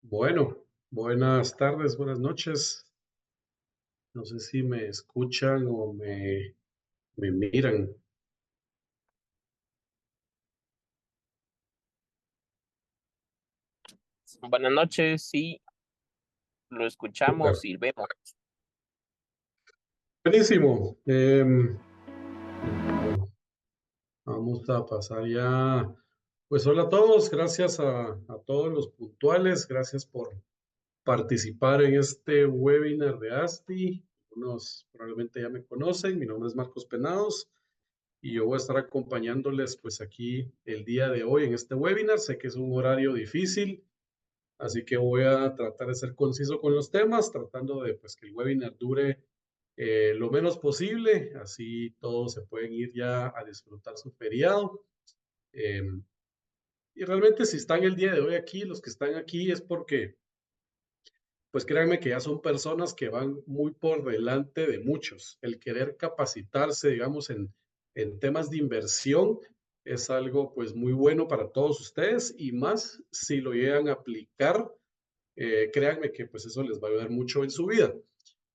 Bueno, buenas tardes, buenas noches. No sé si me escuchan o me miran. Buenas noches, sí, lo Súper. escuchamos y vemos. Buenísimo. Bueno, vamos a pasar ya. Pues hola a todos, gracias a todos los puntuales, gracias por participar en este webinar de ASTI. Algunos probablemente ya me conocen, mi nombre es Marcos Penados y yo voy a estar acompañándoles pues aquí el día de hoy en este webinar. Sé que es un horario difícil. Así que voy a tratar de ser conciso con los temas, tratando de pues, que el webinar dure lo menos posible, así todos se pueden ir ya a disfrutar su feriado. Eh, y realmente si están el día de hoy aquí, los que están aquí es porque, pues créanme que ya son personas que van muy por delante de muchos. El querer capacitarse, digamos, en temas de inversión es algo pues muy bueno para todos ustedes y más si lo llegan a aplicar. Créanme que pues eso les va a ayudar mucho en su vida.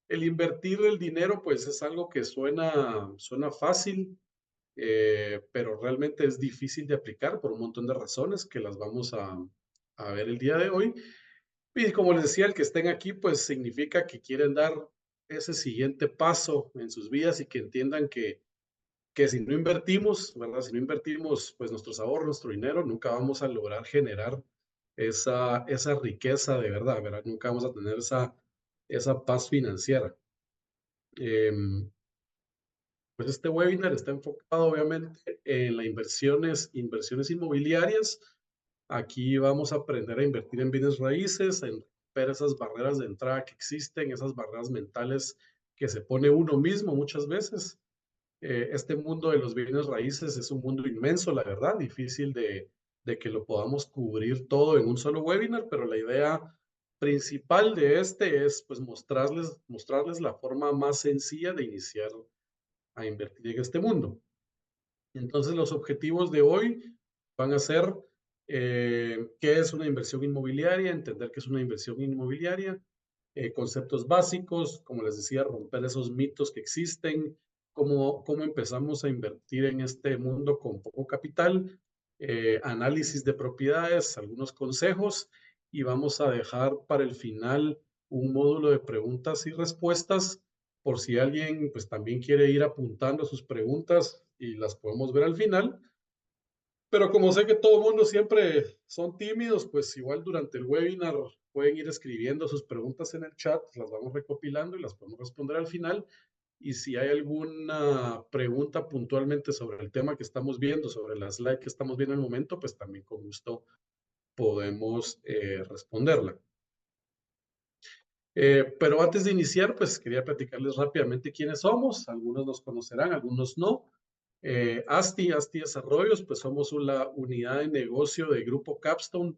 El invertir el dinero pues es algo que suena fácil, pero realmente es difícil de aplicar por un montón de razones que las vamos a ver el día de hoy. Y como les decía, el que estén aquí pues significa que quieren dar ese siguiente paso en sus vidas y que entiendan que si no invertimos, ¿verdad? Si no invertimos pues nuestros ahorros, nuestro dinero, nunca vamos a lograr generar esa riqueza de verdad, ¿verdad? Nunca vamos a tener esa paz financiera. Pues este webinar está enfocado obviamente en las inversiones inmobiliarias. Aquí vamos a aprender a invertir en bienes raíces, en romper esas barreras de entrada que existen, esas barreras mentales que se pone uno mismo muchas veces. Este mundo de los bienes raíces es un mundo inmenso, la verdad, difícil de que lo podamos cubrir todo en un solo webinar, pero la idea principal de este es pues mostrarles la forma más sencilla de iniciar a invertir en este mundo. Entonces los objetivos de hoy van a ser qué es una inversión inmobiliaria, entender qué es una inversión inmobiliaria, conceptos básicos, como les decía, romper esos mitos que existen, cómo empezamos a invertir en este mundo con poco capital, análisis de propiedades, algunos consejos y vamos a dejar para el final un módulo de preguntas y respuestas por si alguien pues también quiere ir apuntando sus preguntas y las podemos ver al final. Pero como sé que todo el mundo siempre son tímidos, pues igual durante el webinar pueden ir escribiendo sus preguntas en el chat, las vamos recopilando y las podemos responder al final. Y si hay alguna pregunta puntualmente sobre el tema que estamos viendo, sobre la slide que estamos viendo en el momento, pues también con gusto podemos responderla. Pero antes de iniciar, pues quería platicarles rápidamente quiénes somos. Algunos nos conocerán, algunos no. ASTI Desarrollos, pues somos una unidad de negocio de Grupo Capstone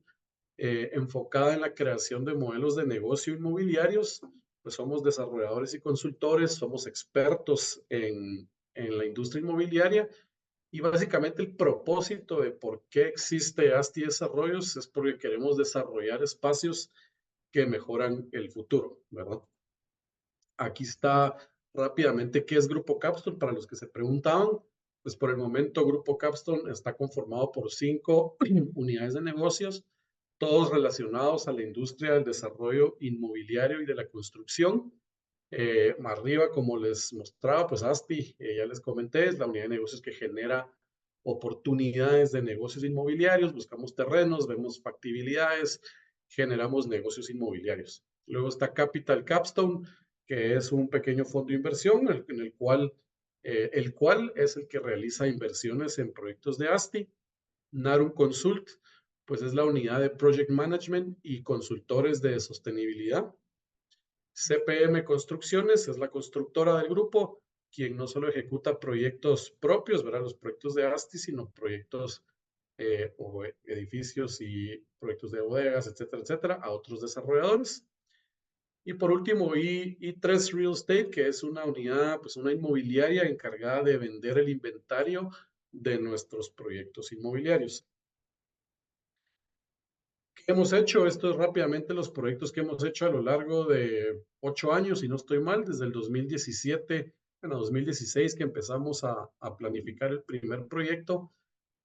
enfocada en la creación de modelos de negocio inmobiliarios. Pues somos desarrolladores y consultores, somos expertos en la industria inmobiliaria y básicamente el propósito de por qué existe ASTI Desarrollos es porque queremos desarrollar espacios que mejoran el futuro, ¿verdad? Aquí está rápidamente qué es Grupo Capstone para los que se preguntaban. Pues por el momento Grupo Capstone está conformado por 5 unidades de negocios, todos relacionados a la industria del desarrollo inmobiliario y de la construcción. Más arriba, como les mostraba, pues ASTI, ya les comenté, es la unidad de negocios que genera oportunidades de negocios inmobiliarios, buscamos terrenos, vemos factibilidades, generamos negocios inmobiliarios. Luego está Capital Capstone, que es un pequeño fondo de inversión en el cual es el que realiza inversiones en proyectos de ASTI. Narum Consult, pues es la unidad de Project Management y consultores de sostenibilidad. CPM Construcciones es la constructora del grupo, quien no solo ejecuta proyectos propios, ¿verdad? Los proyectos de ASTI, sino proyectos o edificios y proyectos de bodegas, etcétera, etcétera, a otros desarrolladores. Y por último, I3 Real Estate, que es una unidad, pues una inmobiliaria encargada de vender el inventario de nuestros proyectos inmobiliarios. Ok, ¿Qué hemos hecho? Esto es rápidamente los proyectos que hemos hecho a lo largo de 8 años, si no estoy mal, desde el 2017, bueno, 2016 que empezamos a planificar el primer proyecto.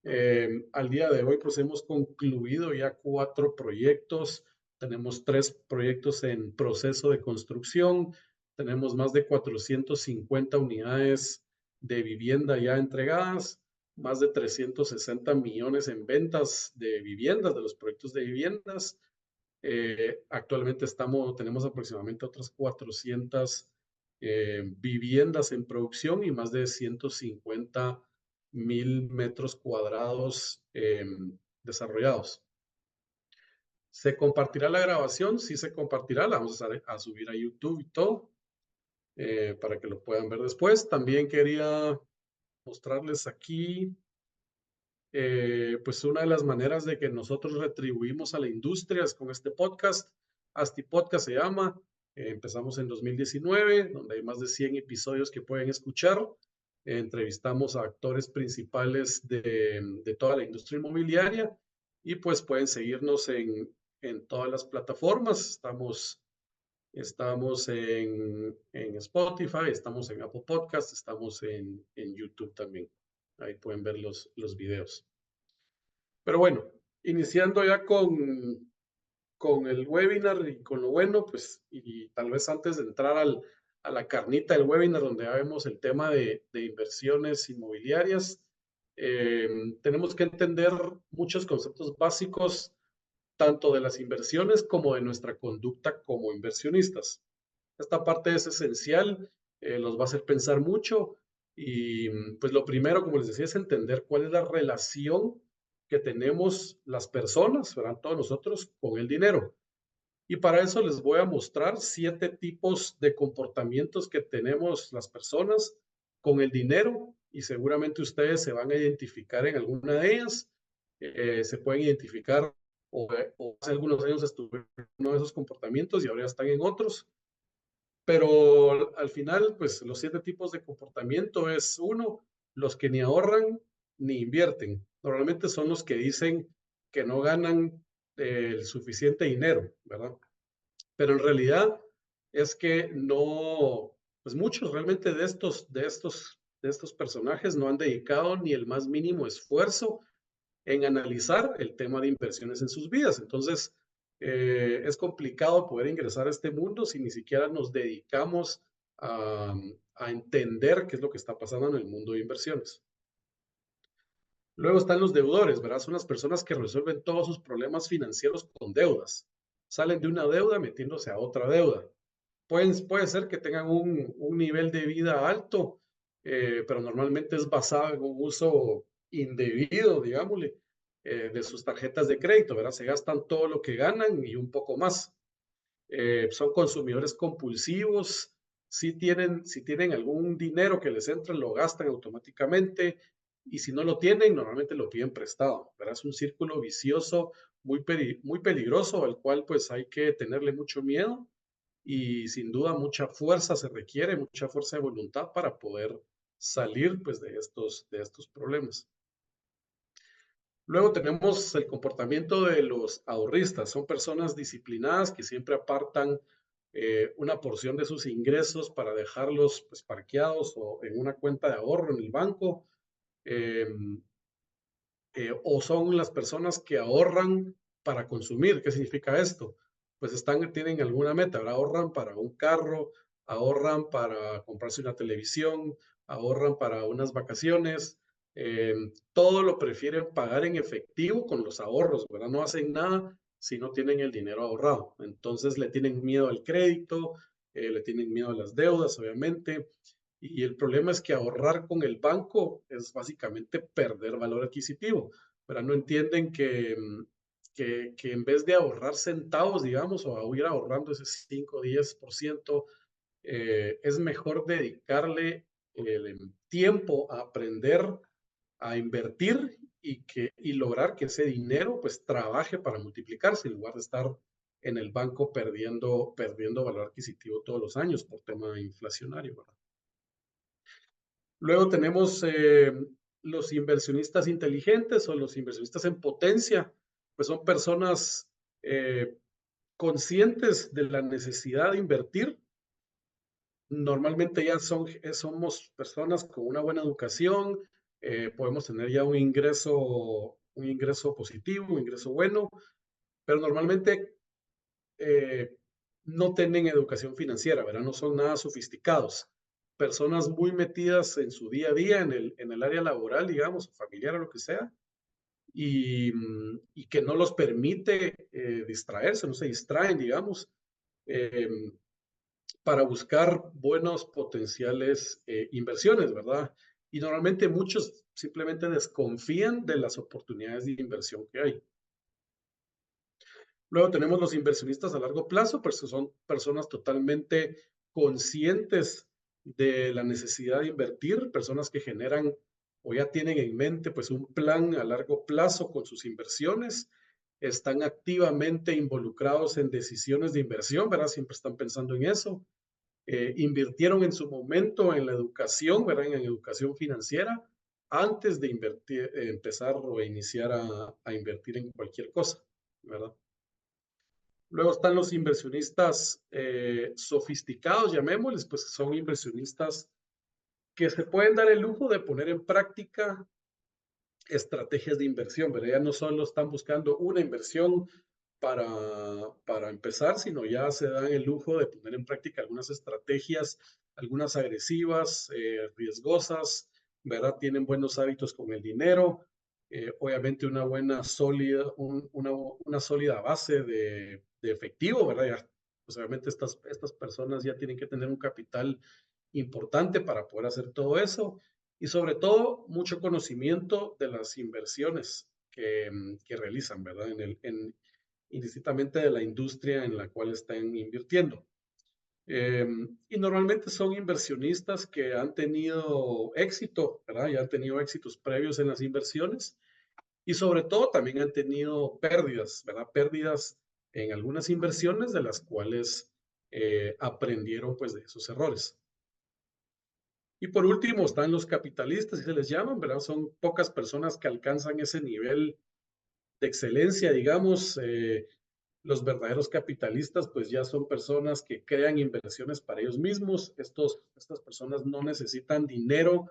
Al día de hoy, pues hemos concluido ya 4 proyectos. Tenemos 3 proyectos en proceso de construcción. Tenemos más de 450 unidades de vivienda ya entregadas, más de 360 millones en ventas de viviendas, de los proyectos de viviendas. Actualmente tenemos aproximadamente otras 400 viviendas en producción y más de 150,000 metros cuadrados desarrollados. ¿Se compartirá la grabación? Sí, se compartirá. La vamos a subir a YouTube y todo para que lo puedan ver después. También quería mostrarles aquí pues una de las maneras de que nosotros retribuimos a la industria es con este podcast. Asti Podcast se llama. Empezamos en 2019, donde hay más de 100 episodios que pueden escuchar. Entrevistamos a actores principales de toda la industria inmobiliaria y pues pueden seguirnos en todas las plataformas. Estamos en Spotify, estamos en Apple Podcast, estamos en YouTube también. Ahí pueden ver los videos. Pero bueno, iniciando ya con el webinar y con lo bueno, pues, y tal vez antes de entrar a la carnita del webinar, donde ya vemos el tema de inversiones inmobiliarias, tenemos que entender muchos conceptos básicos, tanto de las inversiones como de nuestra conducta como inversionistas. Esta parte es esencial, los va a hacer pensar mucho y pues lo primero, como les decía, es entender cuál es la relación que tenemos las personas, ¿verdad? Todos nosotros con el dinero. Y para eso les voy a mostrar 7 tipos de comportamientos que tenemos las personas con el dinero y seguramente ustedes se van a identificar en alguna de ellas. Se pueden identificar o hace algunos años estuvieron en uno de esos comportamientos y ahora ya están en otros. Pero al final, pues los 7 tipos de comportamiento es uno, los que ni ahorran ni invierten. Normalmente son los que dicen que no ganan el suficiente dinero, ¿verdad? Pero en realidad es que no, pues muchos realmente de estos personajes no han dedicado ni el más mínimo esfuerzo en analizar el tema de inversiones en sus vidas. Entonces, es complicado poder ingresar a este mundo si ni siquiera nos dedicamos a, a entender qué es lo que está pasando en el mundo de inversiones. Luego están los deudores, ¿verdad? Son las personas que resuelven todos sus problemas financieros con deudas. Salen de una deuda metiéndose a otra deuda. Puede ser que tengan un nivel de vida alto, pero normalmente es basado en un uso indebido, digámosle, de sus tarjetas de crédito, ¿verdad? Se gastan todo lo que ganan y un poco más. Son consumidores compulsivos. Si tienen algún dinero que les entra, lo gastan automáticamente. Y si no lo tienen, normalmente lo piden prestado, ¿verdad? Es un círculo vicioso muy peligroso, al cual pues hay que tenerle mucho miedo y sin duda mucha fuerza se requiere, mucha fuerza de voluntad para poder salir pues de estos problemas. Luego tenemos el comportamiento de los ahorristas. Son personas disciplinadas que siempre apartan una porción de sus ingresos para dejarlos pues parqueados o en una cuenta de ahorro en el banco. Eh, o son las personas que ahorran para consumir. ¿Qué significa esto? Pues tienen alguna meta, ¿verdad? Ahorran para un carro, ahorran para comprarse una televisión, ahorran para unas vacaciones, todo lo prefieren pagar en efectivo con los ahorros, ¿verdad? No hacen nada si no tienen el dinero ahorrado. Entonces le tienen miedo al crédito, le tienen miedo a las deudas, obviamente. Y el problema es que ahorrar con el banco es básicamente perder valor adquisitivo, pero no entienden que en vez de ahorrar centavos, digamos, o ir ahorrando ese 5 o 10%, es mejor dedicarle el tiempo a aprender a invertir y lograr que ese dinero pues trabaje para multiplicarse en lugar de estar en el banco perdiendo valor adquisitivo todos los años por tema inflacionario, ¿verdad? Luego tenemos los inversionistas inteligentes o los inversionistas en potencia, pues son personas conscientes de la necesidad de invertir. Normalmente ya somos personas con una buena educación, podemos tener ya un ingreso positivo, un ingreso bueno, pero normalmente no tienen educación financiera, ¿verdad? No son nada sofisticados. Personas muy metidas en su día a día, en el área laboral, digamos, familiar o lo que sea, y que no los permite distraerse, no se distraen, digamos, eh, para buscar buenos potenciales inversiones, ¿verdad? Y normalmente muchos simplemente desconfían de las oportunidades de inversión que hay. Luego tenemos los inversionistas a largo plazo, pues son personas totalmente conscientes de la necesidad de invertir, personas que generan o ya tienen en mente pues un plan a largo plazo con sus inversiones, están activamente involucrados en decisiones de inversión, ¿verdad? Siempre están pensando en eso. Invirtieron en su momento en la educación, ¿verdad? En educación financiera, antes de invertir, empezar o iniciar a invertir en cualquier cosa, ¿verdad? Luego están los inversionistas sofisticados, llamémosles, pues son inversionistas que se pueden dar el lujo de poner en práctica estrategias de inversión, ¿verdad? Ya no solo están buscando una inversión para, para empezar, sino ya se dan el lujo de poner en práctica algunas estrategias, algunas agresivas, riesgosas, ¿verdad? Tienen buenos hábitos con el dinero, obviamente una buena sólida, una sólida base de efectivo, ¿verdad? Ya, pues obviamente estas personas ya tienen que tener un capital importante para poder hacer todo eso y sobre todo mucho conocimiento de las inversiones que realizan, ¿verdad? Indistintamente de la industria en la cual están invirtiendo. Y normalmente son inversionistas que han tenido éxito, ¿verdad? Ya han tenido éxitos previos en las inversiones y sobre todo también han tenido pérdidas, ¿verdad? Pérdidas en algunas inversiones de las cuales aprendieron pues de esos errores. Y por último están los capitalistas, si se les llaman, ¿verdad? Son pocas personas que alcanzan ese nivel de excelencia, digamos. Los verdaderos capitalistas, pues ya son personas que crean inversiones para ellos mismos. Estas personas no necesitan dinero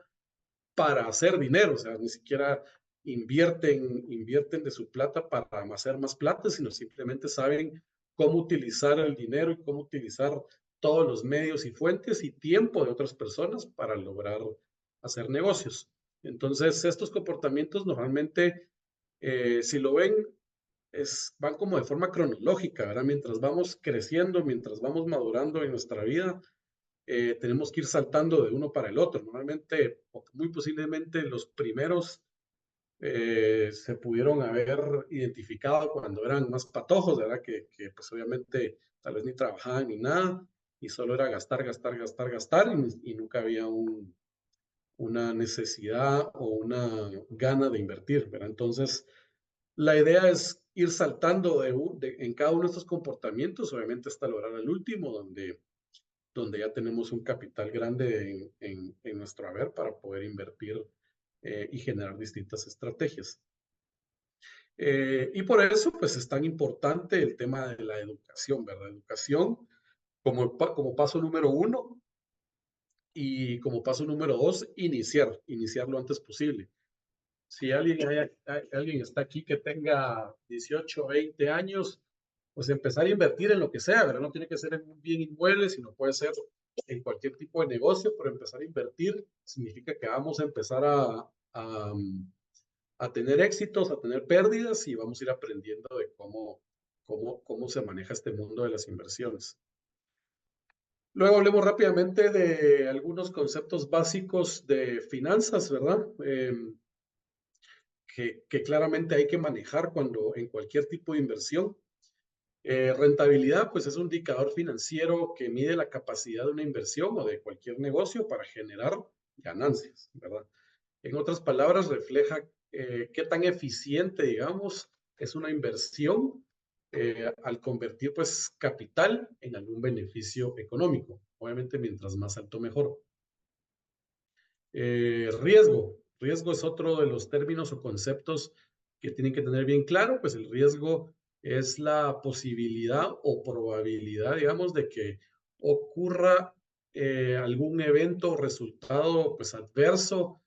para hacer dinero, o sea, ni siquiera invierten de su plata para hacer más plata, sino simplemente saben cómo utilizar el dinero y cómo utilizar todos los medios y fuentes y tiempo de otras personas para lograr hacer negocios. Entonces, estos comportamientos normalmente, si lo ven, van como de forma cronológica, ¿verdad? Mientras vamos creciendo, mientras vamos madurando en nuestra vida, tenemos que ir saltando de uno para el otro. Normalmente, muy posiblemente, los primeros se pudieron haber identificado cuando eran más patojos, ¿verdad? Que pues obviamente tal vez ni trabajaban ni nada y solo era gastar, gastar, gastar, gastar y nunca había una necesidad o una gana de invertir, ¿verdad? Entonces, la idea es ir saltando en cada uno de estos comportamientos, obviamente hasta lograr el último, donde ya tenemos un capital grande en nuestro haber para poder invertir y generar distintas estrategias. Y por eso, pues es tan importante el tema de la educación, ¿verdad? Educación como paso número uno y como paso número dos, iniciar lo antes posible. Si alguien está aquí que tenga 18 20 años, pues empezar a invertir en lo que sea, ¿verdad? No tiene que ser en un bien inmueble, sino puede ser en cualquier tipo de negocio, pero empezar a invertir significa que vamos a empezar a tener éxitos, a tener pérdidas y vamos a ir aprendiendo de cómo se maneja este mundo de las inversiones. Luego hablemos rápidamente de algunos conceptos básicos de finanzas, ¿verdad? Que claramente hay que manejar en cualquier tipo de inversión. Rentabilidad, pues es un indicador financiero que mide la capacidad de una inversión o de cualquier negocio para generar ganancias, ¿verdad? En otras palabras, refleja qué tan eficiente, digamos, es una inversión al convertir, pues, capital en algún beneficio económico. Obviamente, mientras más alto, mejor. Riesgo. Riesgo es otro de los términos o conceptos que tienen que tener bien claro, pues el riesgo es la posibilidad o probabilidad, digamos, de que ocurra algún evento o resultado pues adverso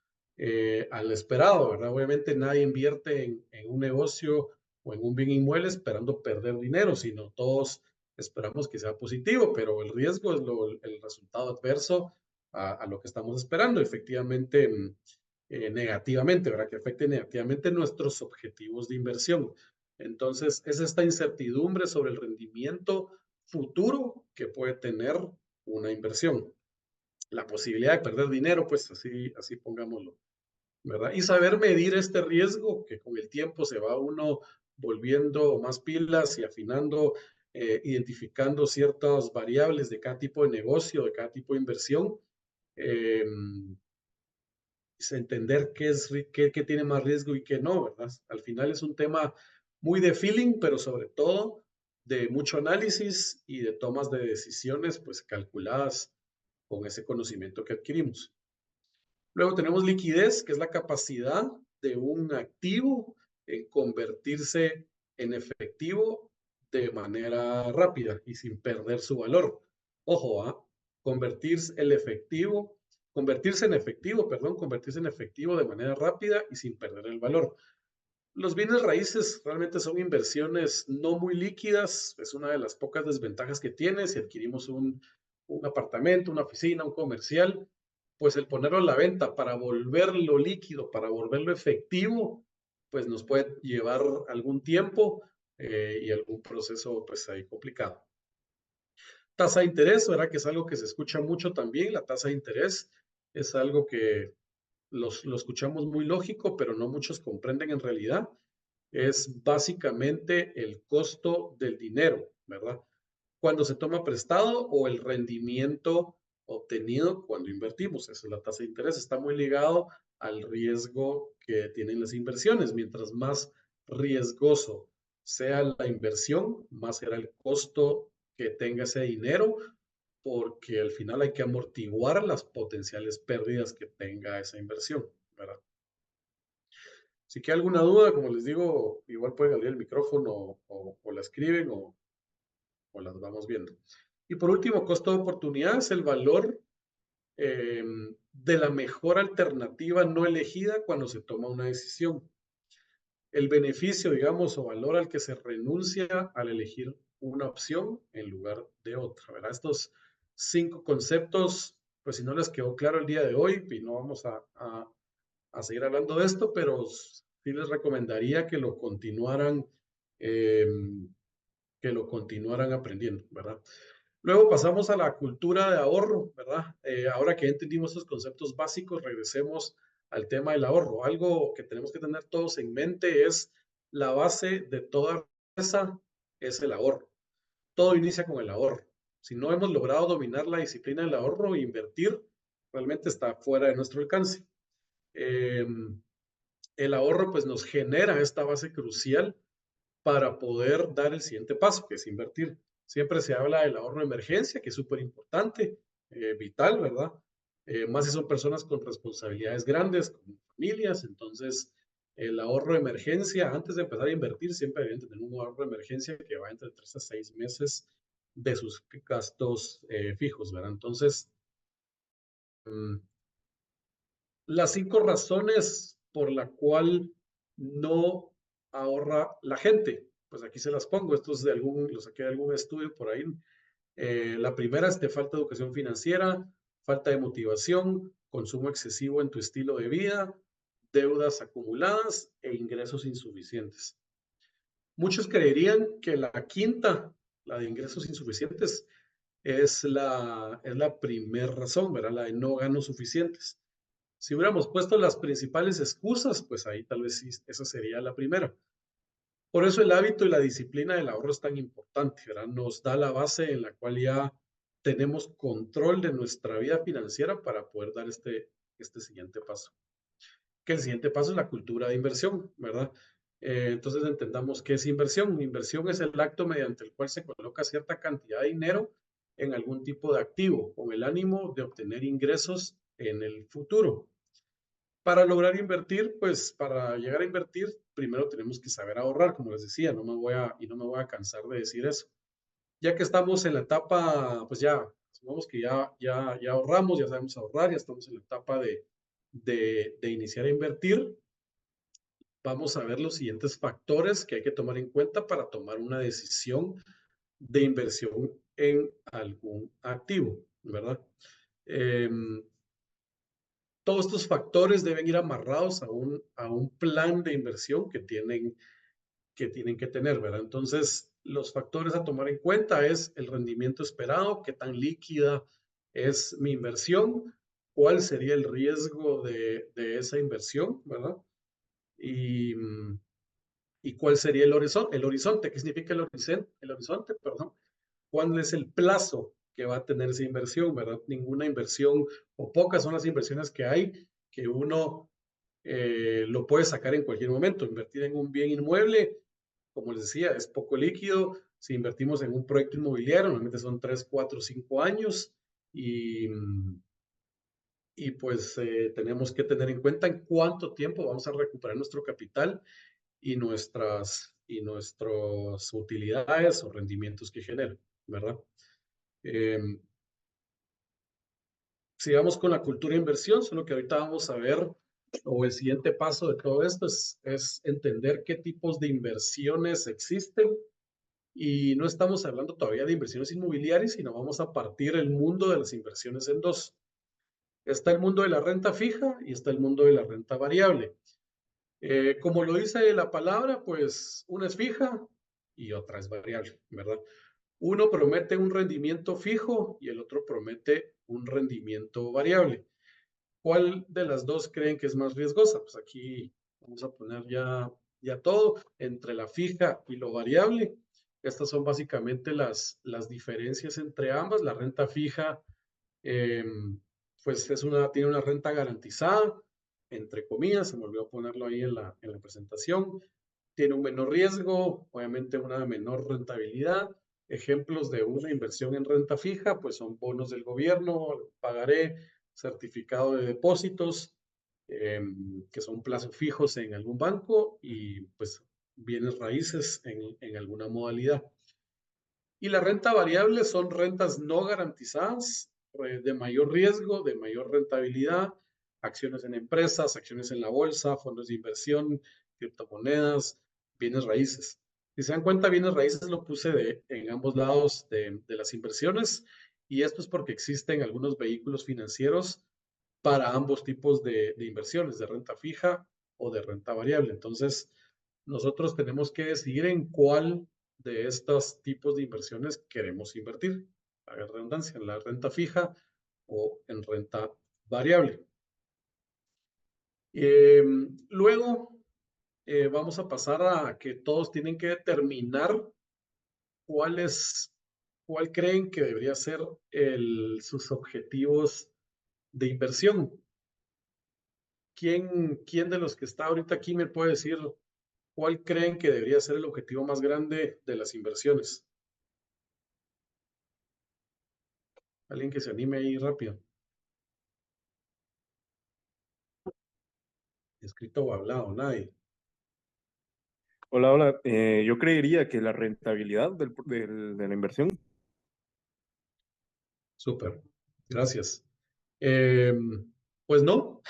al esperado, ¿verdad? Obviamente nadie invierte en un negocio o en un bien inmueble esperando perder dinero, sino todos esperamos que sea positivo, pero el riesgo es el resultado adverso a lo que estamos esperando, efectivamente, negativamente, ¿verdad? Que afecte negativamente nuestros objetivos de inversión. Entonces, es esta incertidumbre sobre el rendimiento futuro que puede tener una inversión. La posibilidad de perder dinero, pues así pongámoslo, ¿verdad? Y saber medir este riesgo, que con el tiempo se va uno volviendo más pilas y afinando, identificando ciertas variables de cada tipo de negocio, de cada tipo de inversión, eh, es entender qué tiene más riesgo y qué no, ¿verdad? Al final es un tema muy de feeling, pero sobre todo de mucho análisis y de tomas de decisiones, pues calculadas con ese conocimiento que adquirimos. Luego tenemos liquidez, que es la capacidad de un activo en convertirse en efectivo de manera rápida y sin perder su valor. Ojo, convertirse el efectivo, convertirse en efectivo de manera rápida y sin perder el valor. Los bienes raíces realmente son inversiones no muy líquidas, es una de las pocas desventajas que tiene. Si adquirimos un apartamento, una oficina, un comercial, pues el ponerlo a la venta para volverlo líquido, para volverlo efectivo, pues nos puede llevar algún tiempo y algún proceso pues ahí complicado. Tasa de interés, ¿verdad? Que es algo que se escucha mucho también. La tasa de interés es algo que lo escuchamos muy lógico, pero no muchos comprenden en realidad. Es básicamente el costo del dinero, ¿verdad? Cuando se toma prestado o el rendimiento obtenido cuando invertimos. Esa es la tasa de interés. Está muy ligado al riesgo que tienen las inversiones. Mientras más riesgoso sea la inversión, más será el costo que tenga ese dinero, porque al final hay que amortiguar las potenciales pérdidas que tenga esa inversión, ¿verdad? Si queda alguna duda, como les digo, igual pueden abrir el micrófono o la escriben o las vamos viendo. Y por último, costo de oportunidad es el valor eh, de la mejor alternativa no elegida cuando se toma una decisión. El beneficio, digamos, o valor al que se renuncia al elegir una opción en lugar de otra, ¿verdad? Estos 5 conceptos, pues si no les quedó claro el día de hoy, y no vamos a seguir hablando de esto, pero sí les recomendaría eh, que lo continuaran aprendiendo, ¿verdad? Luego pasamos a la cultura de ahorro, ¿verdad? Ahora que entendimos estos conceptos básicos, regresemos al tema del ahorro. Algo que tenemos que tener todos en mente es la base de toda empresa es el ahorro. Todo inicia con el ahorro. Si no hemos logrado dominar la disciplina del ahorro e invertir, realmente está fuera de nuestro alcance. Eh, el ahorro pues nos genera esta base crucial para poder dar el siguiente paso, que es invertir. Siempre se habla del ahorro de emergencia, que es súper importante, vital, ¿verdad? Más si son personas con responsabilidades grandes, con familias, entonces el ahorro de emergencia, antes de empezar a invertir, siempre deben tener un ahorro de emergencia que va entre 3 a 6 meses de sus gastos fijos, ¿verdad? Entonces, mm, las 5 razones por la cual no ahorra la gente. Pues aquí se las pongo, esto es lo saqué de algún estudio por ahí. La primera es de falta de educación financiera, falta de motivación, consumo excesivo en tu estilo de vida, deudas acumuladas e ingresos insuficientes. Muchos creerían que la quinta, la de ingresos insuficientes, es la primera razón, ¿verdad? La de no gano suficientes. Si hubiéramos puesto las principales excusas, pues ahí tal vez sí, esa sería la primera. Por eso el hábito y la disciplina del ahorro es tan importante, ¿verdad? Nos da la base en la cual ya tenemos control de nuestra vida financiera para poder dar este siguiente paso. Que el siguiente paso es la cultura de inversión, ¿verdad? Entonces entendamos qué es inversión. Inversión es el acto mediante el cual se coloca cierta cantidad de dinero en algún tipo de activo con el ánimo de obtener ingresos en el futuro. Para lograr invertir, pues para llegar a invertir, primero tenemos que saber ahorrar, como les decía, no me voy a cansar de decir eso. Ya que estamos en la etapa, pues ya, supongamos que ya ahorramos, ya sabemos ahorrar, ya estamos en la etapa de iniciar a invertir, vamos a ver los siguientes factores que hay que tomar en cuenta para tomar una decisión de inversión en algún activo, ¿verdad? Todos estos factores deben ir amarrados a un plan de inversión que tienen que tener, ¿verdad? Entonces, los factores a tomar en cuenta es el rendimiento esperado, qué tan líquida es mi inversión, cuál sería el riesgo de esa inversión, ¿verdad? Y, y cuál sería el horizonte, ¿qué significa el horizonte, perdón? ¿Cuál es el plazo que va a tener esa inversión, verdad? Ninguna inversión o pocas son las inversiones que hay que uno lo puede sacar en cualquier momento. Invertir en un bien inmueble, como les decía, es poco líquido. Si invertimos en un proyecto inmobiliario, normalmente son 3, 4, 5 años y pues tenemos que tener en cuenta en cuánto tiempo vamos a recuperar nuestro capital y nuestras utilidades o rendimientos que generen, ¿verdad? Eh, Sigamos con la cultura de inversión, solo que ahorita vamos a ver, o el siguiente paso de todo esto es entender qué tipos de inversiones existen. Y no estamos hablando todavía de inversiones inmobiliarias, sino vamos a partir el mundo de las inversiones en dos. Está el mundo de la renta fija y está el mundo de la renta variable. Como lo dice la palabra, pues una es fija y otra es variable, ¿verdad? Uno promete un rendimiento fijo y el otro promete un rendimiento variable. ¿Cuál de las dos creen que es más riesgosa? Pues aquí vamos a poner ya todo entre la fija y lo variable. Estas son básicamente las diferencias entre ambas. La renta fija, eh, pues tiene una renta garantizada, entre comillas, se me olvidó ponerlo ahí en la presentación. Tiene un menor riesgo, obviamente una menor rentabilidad. Ejemplos de una inversión en renta fija, pues son bonos del gobierno, pagaré, certificado de depósitos, que son plazos fijos en algún banco y pues bienes raíces en alguna modalidad. Y la renta variable son rentas no garantizadas, de mayor riesgo, de mayor rentabilidad, acciones en empresas, acciones en la bolsa, fondos de inversión, criptomonedas, bienes raíces. Si se dan cuenta, bienes raíces lo puse en ambos lados de las inversiones y esto es porque existen algunos vehículos financieros para ambos tipos de inversiones, de renta fija o de renta variable. Entonces, nosotros tenemos que decidir en cuál de estos tipos de inversiones queremos invertir, la redundancia, en la renta fija o en renta variable. Luego vamos a pasar a que todos tienen que determinar cuál es, cuál creen que debería ser sus objetivos de inversión. ¿Quién de los que está ahorita aquí me puede decir cuál creen que debería ser el objetivo más grande de las inversiones? Alguien que se anime ahí rápido. Escrito o hablado, nadie. Hola, hola. Yo creería que la rentabilidad de la inversión. Súper. Gracias. Eh, pues no,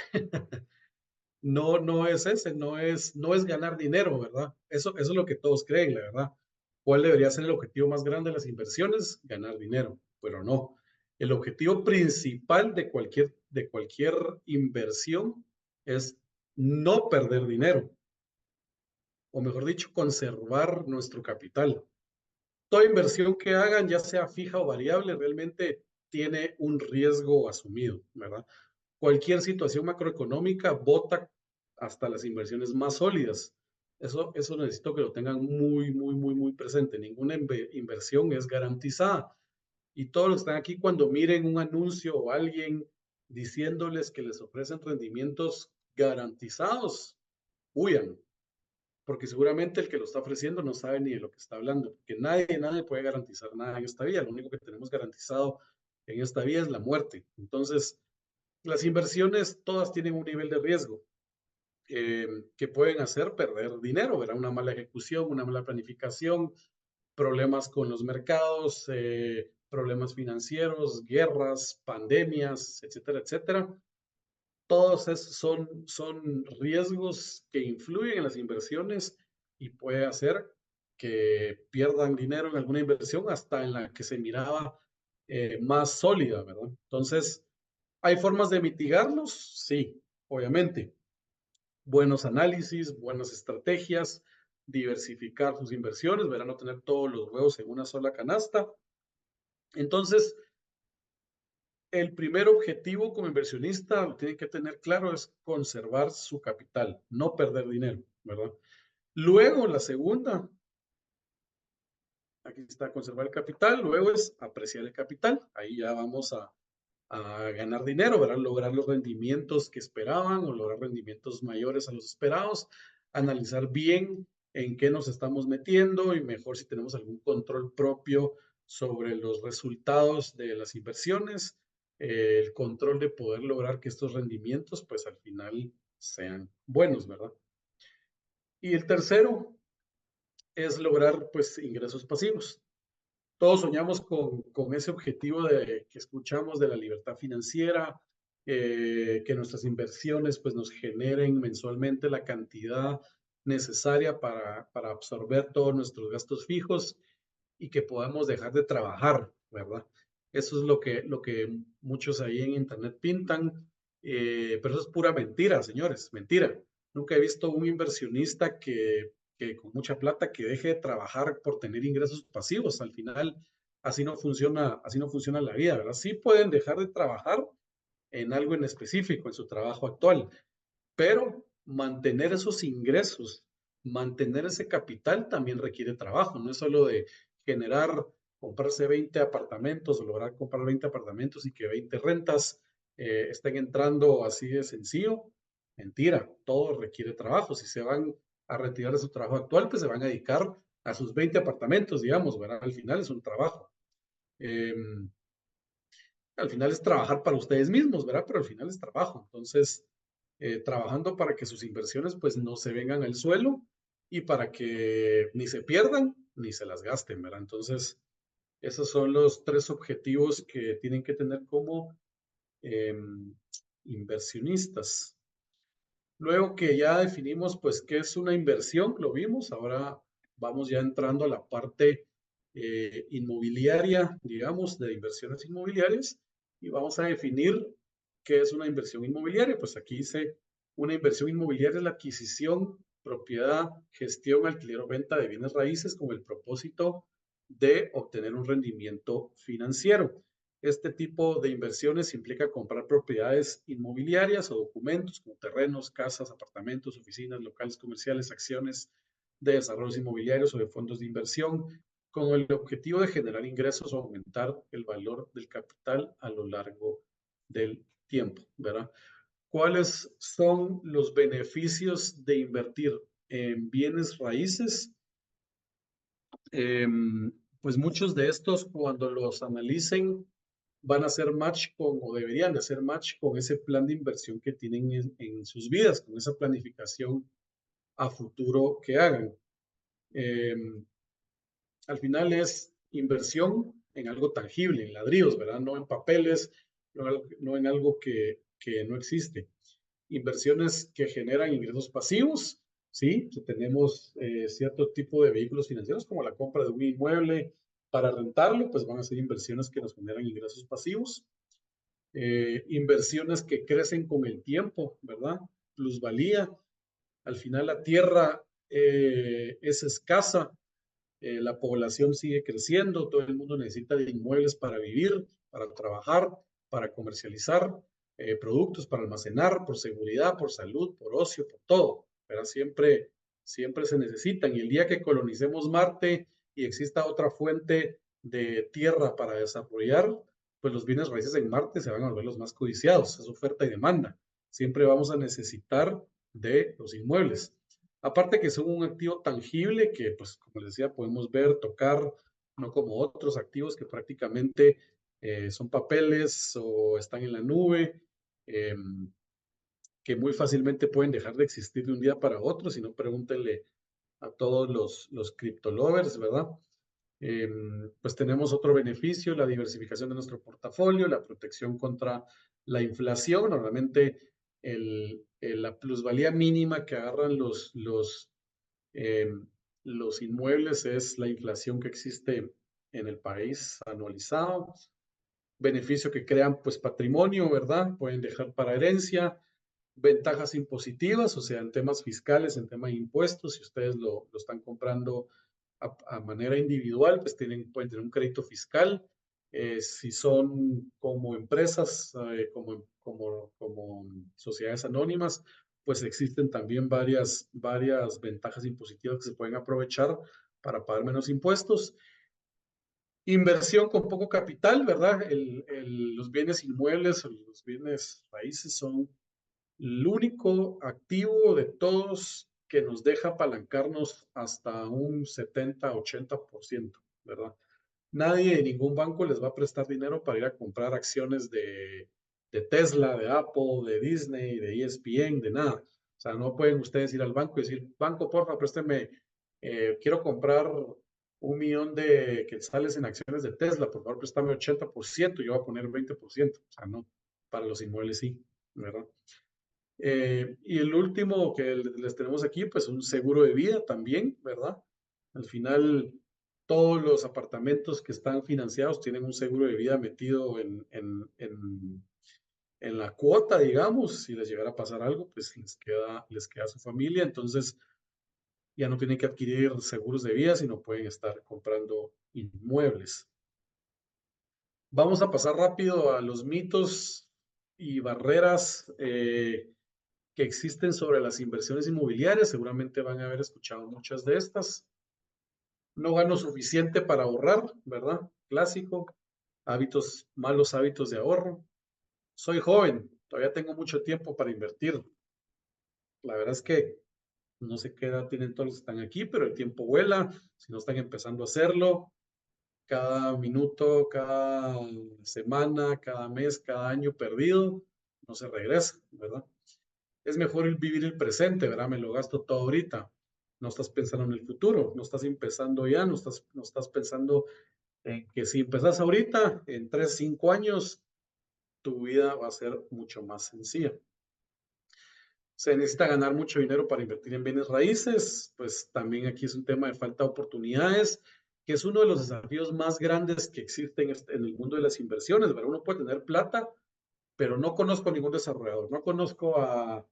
no es ese, no es ganar dinero, ¿verdad? Eso es lo que todos creen, la verdad. ¿Cuál debería ser el objetivo más grande de las inversiones? Ganar dinero, pero no. El objetivo principal de cualquier inversión es no perder dinero, o mejor dicho, conservar nuestro capital. Toda inversión que hagan, ya sea fija o variable, realmente tiene un riesgo asumido, ¿verdad? Cualquier situación macroeconómica bota hasta las inversiones más sólidas. Eso necesito que lo tengan muy, muy, muy, muy presente. Ninguna inversión es garantizada. Y todos los que están aquí, cuando miren un anuncio o alguien diciéndoles que les ofrecen rendimientos garantizados, huyan, porque seguramente el que lo está ofreciendo no sabe ni de lo que está hablando, porque nadie puede garantizar nada en esta vida. Lo único que tenemos garantizado en esta vida es la muerte. Entonces, Las inversiones todas tienen un nivel de riesgo que pueden hacer perder dinero, ¿verdad? Una mala ejecución, una mala planificación, problemas con los mercados, problemas financieros, guerras, pandemias, etcétera, etcétera. Todos esos son riesgos que influyen en las inversiones y puede hacer que pierdan dinero en alguna inversión hasta en la que se miraba más sólida, ¿verdad? Entonces, ¿hay formas de mitigarlos? Sí, obviamente. Buenos análisis, buenas estrategias, diversificar sus inversiones, verán, no tener todos los huevos en una sola canasta. Entonces, el primer objetivo como inversionista, lo tiene que tener claro, es conservar su capital, no perder dinero, ¿verdad? Luego, la segunda, aquí está conservar el capital, luego es apreciar el capital, ahí ya vamos a ganar dinero, ¿verdad? Lograr los rendimientos que esperaban o lograr rendimientos mayores a los esperados, analizar bien en qué nos estamos metiendo y mejor si tenemos algún control propio sobre los resultados de las inversiones, el control de poder lograr que estos rendimientos pues al final sean buenos, ¿verdad? Y el tercero es lograr pues ingresos pasivos. Todos soñamos con ese objetivo que escuchamos de la libertad financiera, que nuestras inversiones pues nos generen mensualmente la cantidad necesaria para absorber todos nuestros gastos fijos y que podamos dejar de trabajar, ¿verdad? Eso es lo que muchos ahí en internet pintan, pero eso es pura mentira, señores, mentira. Nunca he visto un inversionista que con mucha plata que deje de trabajar por tener ingresos pasivos. Al final, así no funciona la vida, ¿verdad? Sí pueden dejar de trabajar en algo en específico, en su trabajo actual, pero mantener esos ingresos, mantener ese capital también requiere trabajo, no es solo de generar, comprarse 20 apartamentos o lograr comprar 20 apartamentos y que 20 rentas estén entrando así de sencillo. Mentira, todo requiere trabajo. Si se van a retirar de su trabajo actual, pues se van a dedicar a sus 20 apartamentos, digamos, ¿verdad? Al final es un trabajo. Eh, Al final es trabajar para ustedes mismos, ¿verdad? Pero al final es trabajo. Entonces, trabajando para que sus inversiones pues no se vengan al suelo y para que ni se pierdan ni se las gasten, ¿verdad? Entonces, esos son los tres objetivos que tienen que tener como eh, inversionistas. Luego que ya definimos pues qué es una inversión, lo vimos, ahora vamos ya entrando a la parte inmobiliaria, digamos, de inversiones inmobiliarias y vamos a definir qué es una inversión inmobiliaria. Pues aquí dice, una inversión inmobiliaria es la adquisición, propiedad, gestión, alquiler o venta de bienes raíces con el propósito de obtener un rendimiento financiero. Este tipo de inversiones implica comprar propiedades inmobiliarias o documentos como terrenos, casas, apartamentos, oficinas, locales comerciales, acciones de desarrollos inmobiliarios o de fondos de inversión, con el objetivo de generar ingresos o aumentar el valor del capital a lo largo del tiempo, ¿verdad? ¿Cuáles son los beneficios de invertir en bienes raíces? Pues muchos de estos, cuando los analicen, van a hacer match con, o deberían de hacer match con ese plan de inversión que tienen en sus vidas, con esa planificación a futuro que hagan. Eh, Al final es inversión en algo tangible, en ladrillos, ¿verdad? No en papeles, no en algo que no existe. Inversiones que generan ingresos pasivos, ¿sí? Si tenemos cierto tipo de vehículos financieros, como la compra de un inmueble para rentarlo, pues van a ser inversiones que nos generan ingresos pasivos. Inversiones que crecen con el tiempo, ¿verdad? Plusvalía. Al final la tierra es escasa, la población sigue creciendo, todo el mundo necesita de inmuebles para vivir, para trabajar, para comercializar, productos para almacenar, por seguridad, por salud, por ocio, por todo, pero siempre se necesitan. Y el día que colonicemos Marte y exista otra fuente de tierra para desarrollar, pues los bienes raíces en Marte se van a volver los más codiciados, es oferta y demanda. Siempre vamos a necesitar de los inmuebles. Aparte que son un activo tangible que, pues, como les decía, podemos ver, tocar, no como otros activos que prácticamente son papeles o están en la nube. que muy fácilmente pueden dejar de existir de un día para otro, si no pregúntenle a todos los criptolovers, ¿verdad? Pues tenemos otro beneficio, la diversificación de nuestro portafolio, la protección contra la inflación. Normalmente la plusvalía mínima que agarran los inmuebles es la inflación que existe en el país anualizado. Beneficio que crean pues patrimonio, ¿verdad? Pueden dejar para herencia, ventajas impositivas, o sea, en temas fiscales, en temas de impuestos, si ustedes lo están comprando a manera individual, pues pueden tener un crédito fiscal. Si son como empresas, como sociedades anónimas, pues existen también varias ventajas impositivas que se pueden aprovechar para pagar menos impuestos. Inversión con poco capital, ¿verdad? Los bienes inmuebles o los bienes raíces son el único activo de todos que nos deja apalancarnos hasta un 70-80%, ¿verdad? Nadie de ningún banco les va a prestar dinero para ir a comprar acciones de Tesla, de Apple, de Disney, de ESPN, de nada. O sea, no pueden ustedes ir al banco y decir, banco, porfa, présteme, quiero comprar 1 millón de quetzales en acciones de Tesla, por favor, préstame 80%, yo voy a poner 20%. O sea, no, para los inmuebles sí, ¿verdad? Y el último que les tenemos aquí, pues un seguro de vida también, ¿verdad? Al final, todos los apartamentos que están financiados tienen un seguro de vida metido en la cuota, digamos. Si les llegara a pasar algo, pues les queda a su familia. Entonces, ya no tienen que adquirir seguros de vida, sino pueden estar comprando inmuebles. Vamos a pasar rápido a los mitos y barreras que existen sobre las inversiones inmobiliarias. Seguramente van a haber escuchado muchas de estas. No gano suficiente para ahorrar, ¿verdad? Clásico. Malos hábitos de ahorro. Soy joven, todavía tengo mucho tiempo para invertir. La verdad es que no sé qué edad tienen todos los que están aquí, pero el tiempo vuela. Si no están empezando a hacerlo, cada minuto, cada semana, cada mes, cada año perdido, no se regresa, ¿verdad? Es mejor vivir el presente, ¿verdad? Me lo gasto todo ahorita. No estás pensando en el futuro, no estás empezando ya, no estás pensando en que si empezás ahorita, en 3, 5 años, tu vida va a ser mucho más sencilla. Se necesita ganar mucho dinero para invertir en bienes raíces, pues también aquí es un tema de falta de oportunidades, que es uno de los desafíos más grandes que existen en el mundo de las inversiones, ¿verdad? Uno puede tener plata, pero no conozco a ningún desarrollador, no conozco a,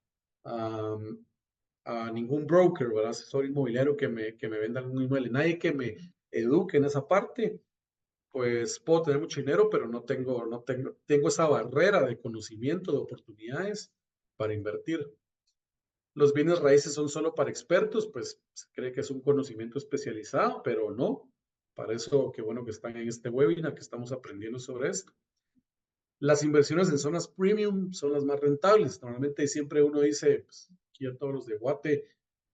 a ningún broker, ¿verdad? Asesor inmobiliario que me venda algún inmueble, nadie que me eduque en esa parte, pues puedo tener mucho dinero, pero tengo esa barrera de conocimiento, de oportunidades para invertir. Los bienes raíces son solo para expertos, pues se cree que es un conocimiento especializado, pero no. Para eso, qué bueno que están en este webinar, que estamos aprendiendo sobre esto. Las inversiones en zonas premium son las más rentables. Normalmente siempre uno dice, pues, aquí a todos los de Guate,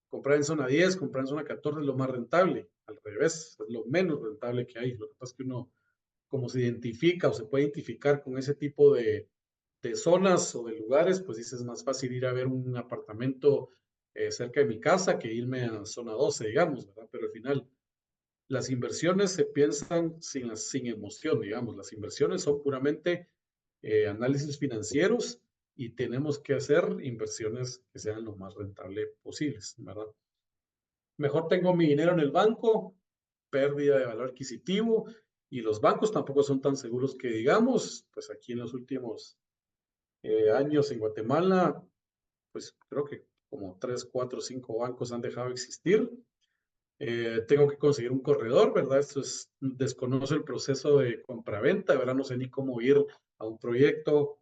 comprar en zona 10, comprar en zona 14 es lo más rentable. Al revés, es lo menos rentable que hay. Lo que pasa es que uno, como se identifica o se puede identificar con ese tipo de zonas o de lugares, pues dices, es más fácil ir a ver un apartamento cerca de mi casa que irme a zona 12, digamos, ¿verdad? Pero al final, las inversiones se piensan sin emoción, digamos. Las inversiones son puramente análisis financieros y tenemos que hacer inversiones que sean lo más rentable posibles, ¿verdad? Mejor tengo mi dinero en el banco, pérdida de valor adquisitivo, y los bancos tampoco son tan seguros que digamos, pues aquí en los últimos años en Guatemala, pues creo que como 3, 4, 5 bancos han dejado de existir. Tengo que conseguir un corredor, ¿verdad? Desconozco el proceso de compraventa, ¿verdad? No sé ni cómo ir a un proyecto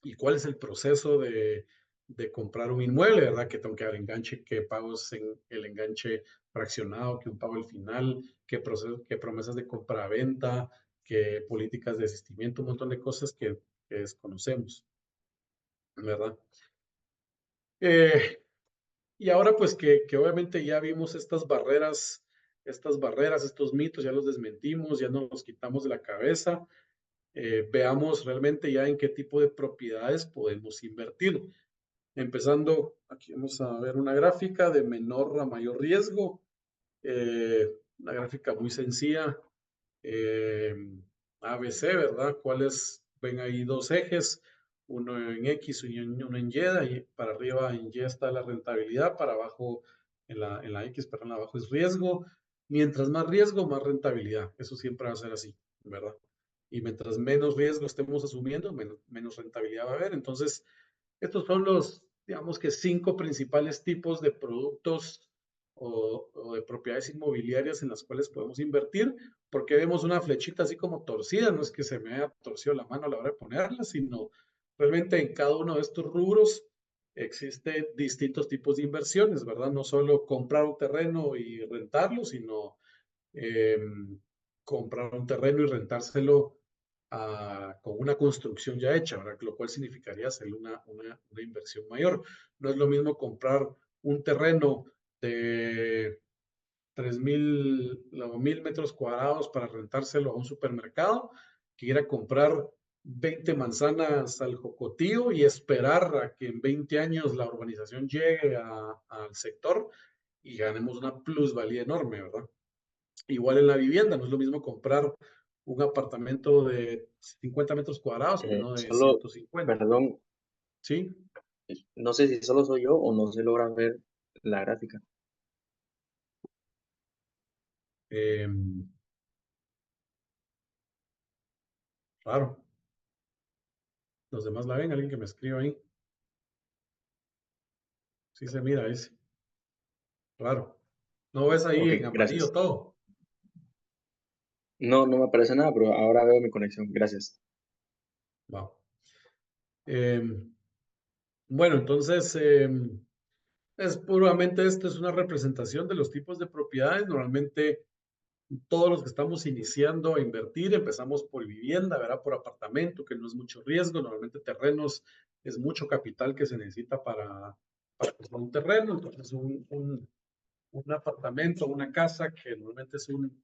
y cuál es el proceso de comprar un inmueble, ¿verdad? Que tengo que dar enganche, qué pagos en el enganche fraccionado, que un pago al final, qué promesas de compraventa, qué políticas de asistimiento, un montón de cosas que desconocemos, ¿verdad? Y ahora pues que obviamente ya vimos estas barreras, estos mitos, ya los desmentimos, ya nos los quitamos de la cabeza. veamos realmente ya en qué tipo de propiedades podemos invertir. Empezando, aquí vamos a ver una gráfica de menor a mayor riesgo, una gráfica muy sencilla, eh, ABC, ¿verdad? ¿Cuáles? Ven ahí dos ejes, uno en X y uno en Y para arriba en Y está la rentabilidad, para abajo en la X, perdón, abajo es riesgo. Mientras más riesgo, más rentabilidad. Eso siempre va a ser así, ¿verdad? Y mientras menos riesgo estemos asumiendo, menos rentabilidad va a haber. Entonces, estos son los, digamos que 5 principales tipos de productos o de propiedades inmobiliarias en las cuales podemos invertir. Porque vemos una flechita así como torcida, no es que se me haya torcido la mano a la hora de ponerla, sino realmente en cada uno de estos rubros existen distintos tipos de inversiones, ¿verdad? No solo comprar un terreno y rentarlo, sino eh, comprar un terreno y rentárselo con una construcción ya hecha, ¿verdad? Lo cual significaría hacer una inversión mayor. No es lo mismo comprar un terreno de 3,000 metros cuadrados para rentárselo a un supermercado, que ir a comprar 20 manzanas al Jocotío y esperar a que en 20 años la urbanización llegue al sector y ganemos una plusvalía enorme, ¿verdad? Igual en la vivienda, no es lo mismo comprar un apartamento de 50 metros cuadrados que uno de Solo, 150, perdón, ¿sí? no sé si solo soy yo o no se logra ver la gráfica. Claro, los demás la ven, alguien que me escriba ahí. Sí se mira ese, claro. ¿No ves ahí Ok, en amarillo gracias. todo? No, no me aparece nada, pero ahora veo mi conexión. Gracias. Wow. Bueno, entonces, es puramente esto es una representación de los tipos de propiedades. Normalmente todos los que estamos iniciando a invertir, empezamos por vivienda, ¿verdad? Por apartamento, que no es mucho riesgo. Normalmente terrenos es mucho capital que se necesita para comprar un terreno. Entonces, un apartamento, una casa, que normalmente es un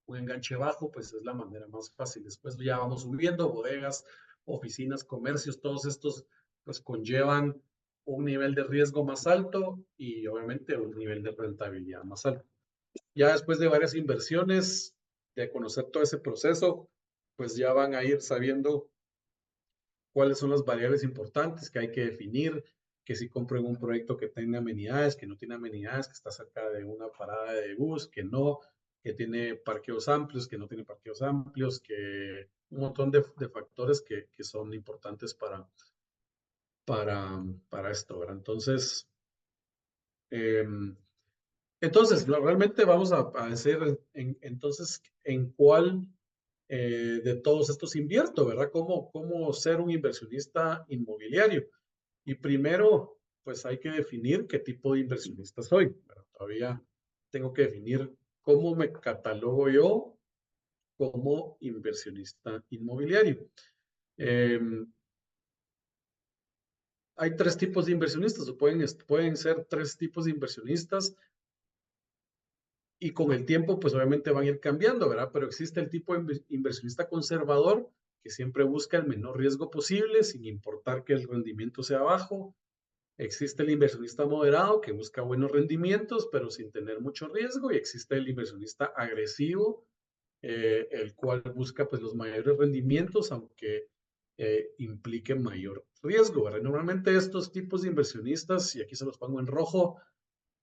enganche bajo, pues es la manera más fácil. Después ya vamos subiendo, bodegas, oficinas, comercios, todos estos pues conllevan un nivel de riesgo más alto y obviamente un nivel de rentabilidad más alto. Ya después de varias inversiones, de conocer todo ese proceso, pues ya van a ir sabiendo cuáles son las variables importantes que hay que definir, que si compro en un proyecto que tiene amenidades, que no tiene amenidades, que está cerca de una parada de bus, que no, que tiene parqueos amplios, que no tiene parqueos amplios, que un montón de factores que son importantes para esto, ¿verdad? Eh, entonces, realmente vamos a decir entonces en cuál de todos estos invierto, ¿verdad? ¿Cómo ser un inversionista inmobiliario? Y primero, pues hay que definir qué tipo de inversionista soy, ¿verdad? Todavía tengo que definir cómo me catalogo yo como inversionista inmobiliario. Eh, Hay tres tipos de inversionistas, o pueden ser tres tipos de inversionistas y con el tiempo, pues obviamente van a ir cambiando, ¿verdad? Pero existe el tipo de inversionista conservador que siempre busca el menor riesgo posible, sin importar que el rendimiento sea bajo. Existe el inversionista moderado que busca buenos rendimientos, pero sin tener mucho riesgo. Y existe el inversionista agresivo, el cual busca pues los mayores rendimientos, aunque implique mayor riesgo, ¿verdad? Normalmente estos tipos de inversionistas, y aquí se los pongo en rojo,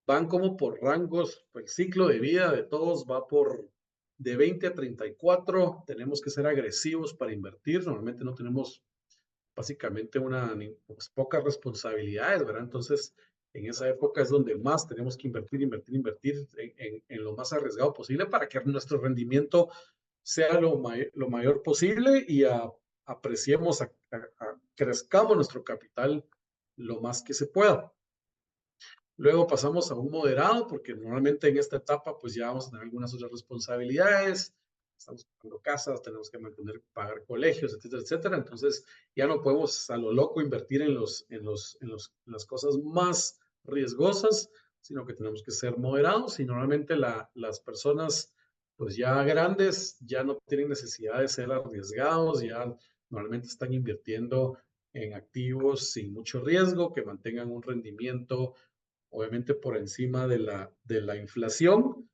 van como por rangos, el ciclo de vida de todos va por de 20 a 34. Tenemos que ser agresivos para invertir. Normalmente no tenemos básicamente pues, pocas responsabilidades, ¿verdad? Entonces, en esa época es donde más tenemos que invertir en lo más arriesgado posible para que nuestro rendimiento sea lo mayor posible y apreciemos, crezcamos nuestro capital lo más que se pueda. Luego pasamos a un moderado, porque normalmente en esta etapa pues ya vamos a tener algunas otras responsabilidades, estamos pagando casas, tenemos que mantener, pagar colegios, etcétera, etcétera. Entonces ya no podemos a lo loco invertir en las cosas más riesgosas, sino que tenemos que ser moderados y normalmente las personas pues ya grandes, ya no tienen necesidad de ser arriesgados, ya normalmente están invirtiendo en activos sin mucho riesgo, que mantengan un rendimiento obviamente por encima de la inflación,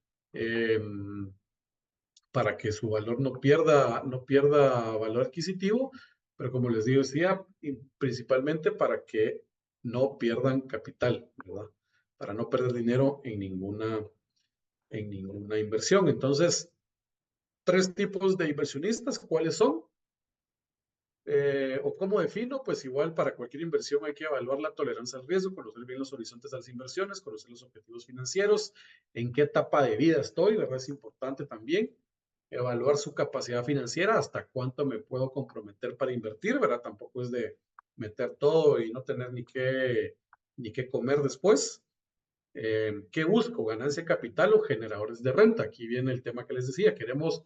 para que su valor no pierda valor adquisitivo, pero como les digo, decía, principalmente para que no pierdan capital, ¿verdad? Para no perder dinero en ninguna inversión. Entonces, tres tipos de inversionistas, ¿cuáles son? ¿O cómo defino? Pues igual para cualquier inversión hay que evaluar la tolerancia al riesgo, conocer bien los horizontes de las inversiones, conocer los objetivos financieros, en qué etapa de vida estoy, ¿verdad? Es importante también evaluar su capacidad financiera, hasta cuánto me puedo comprometer para invertir, ¿verdad? Tampoco es de meter todo y no tener ni qué comer después. ¿Qué busco? ¿Ganancia de capital o generadores de renta? Aquí viene el tema que les decía, queremos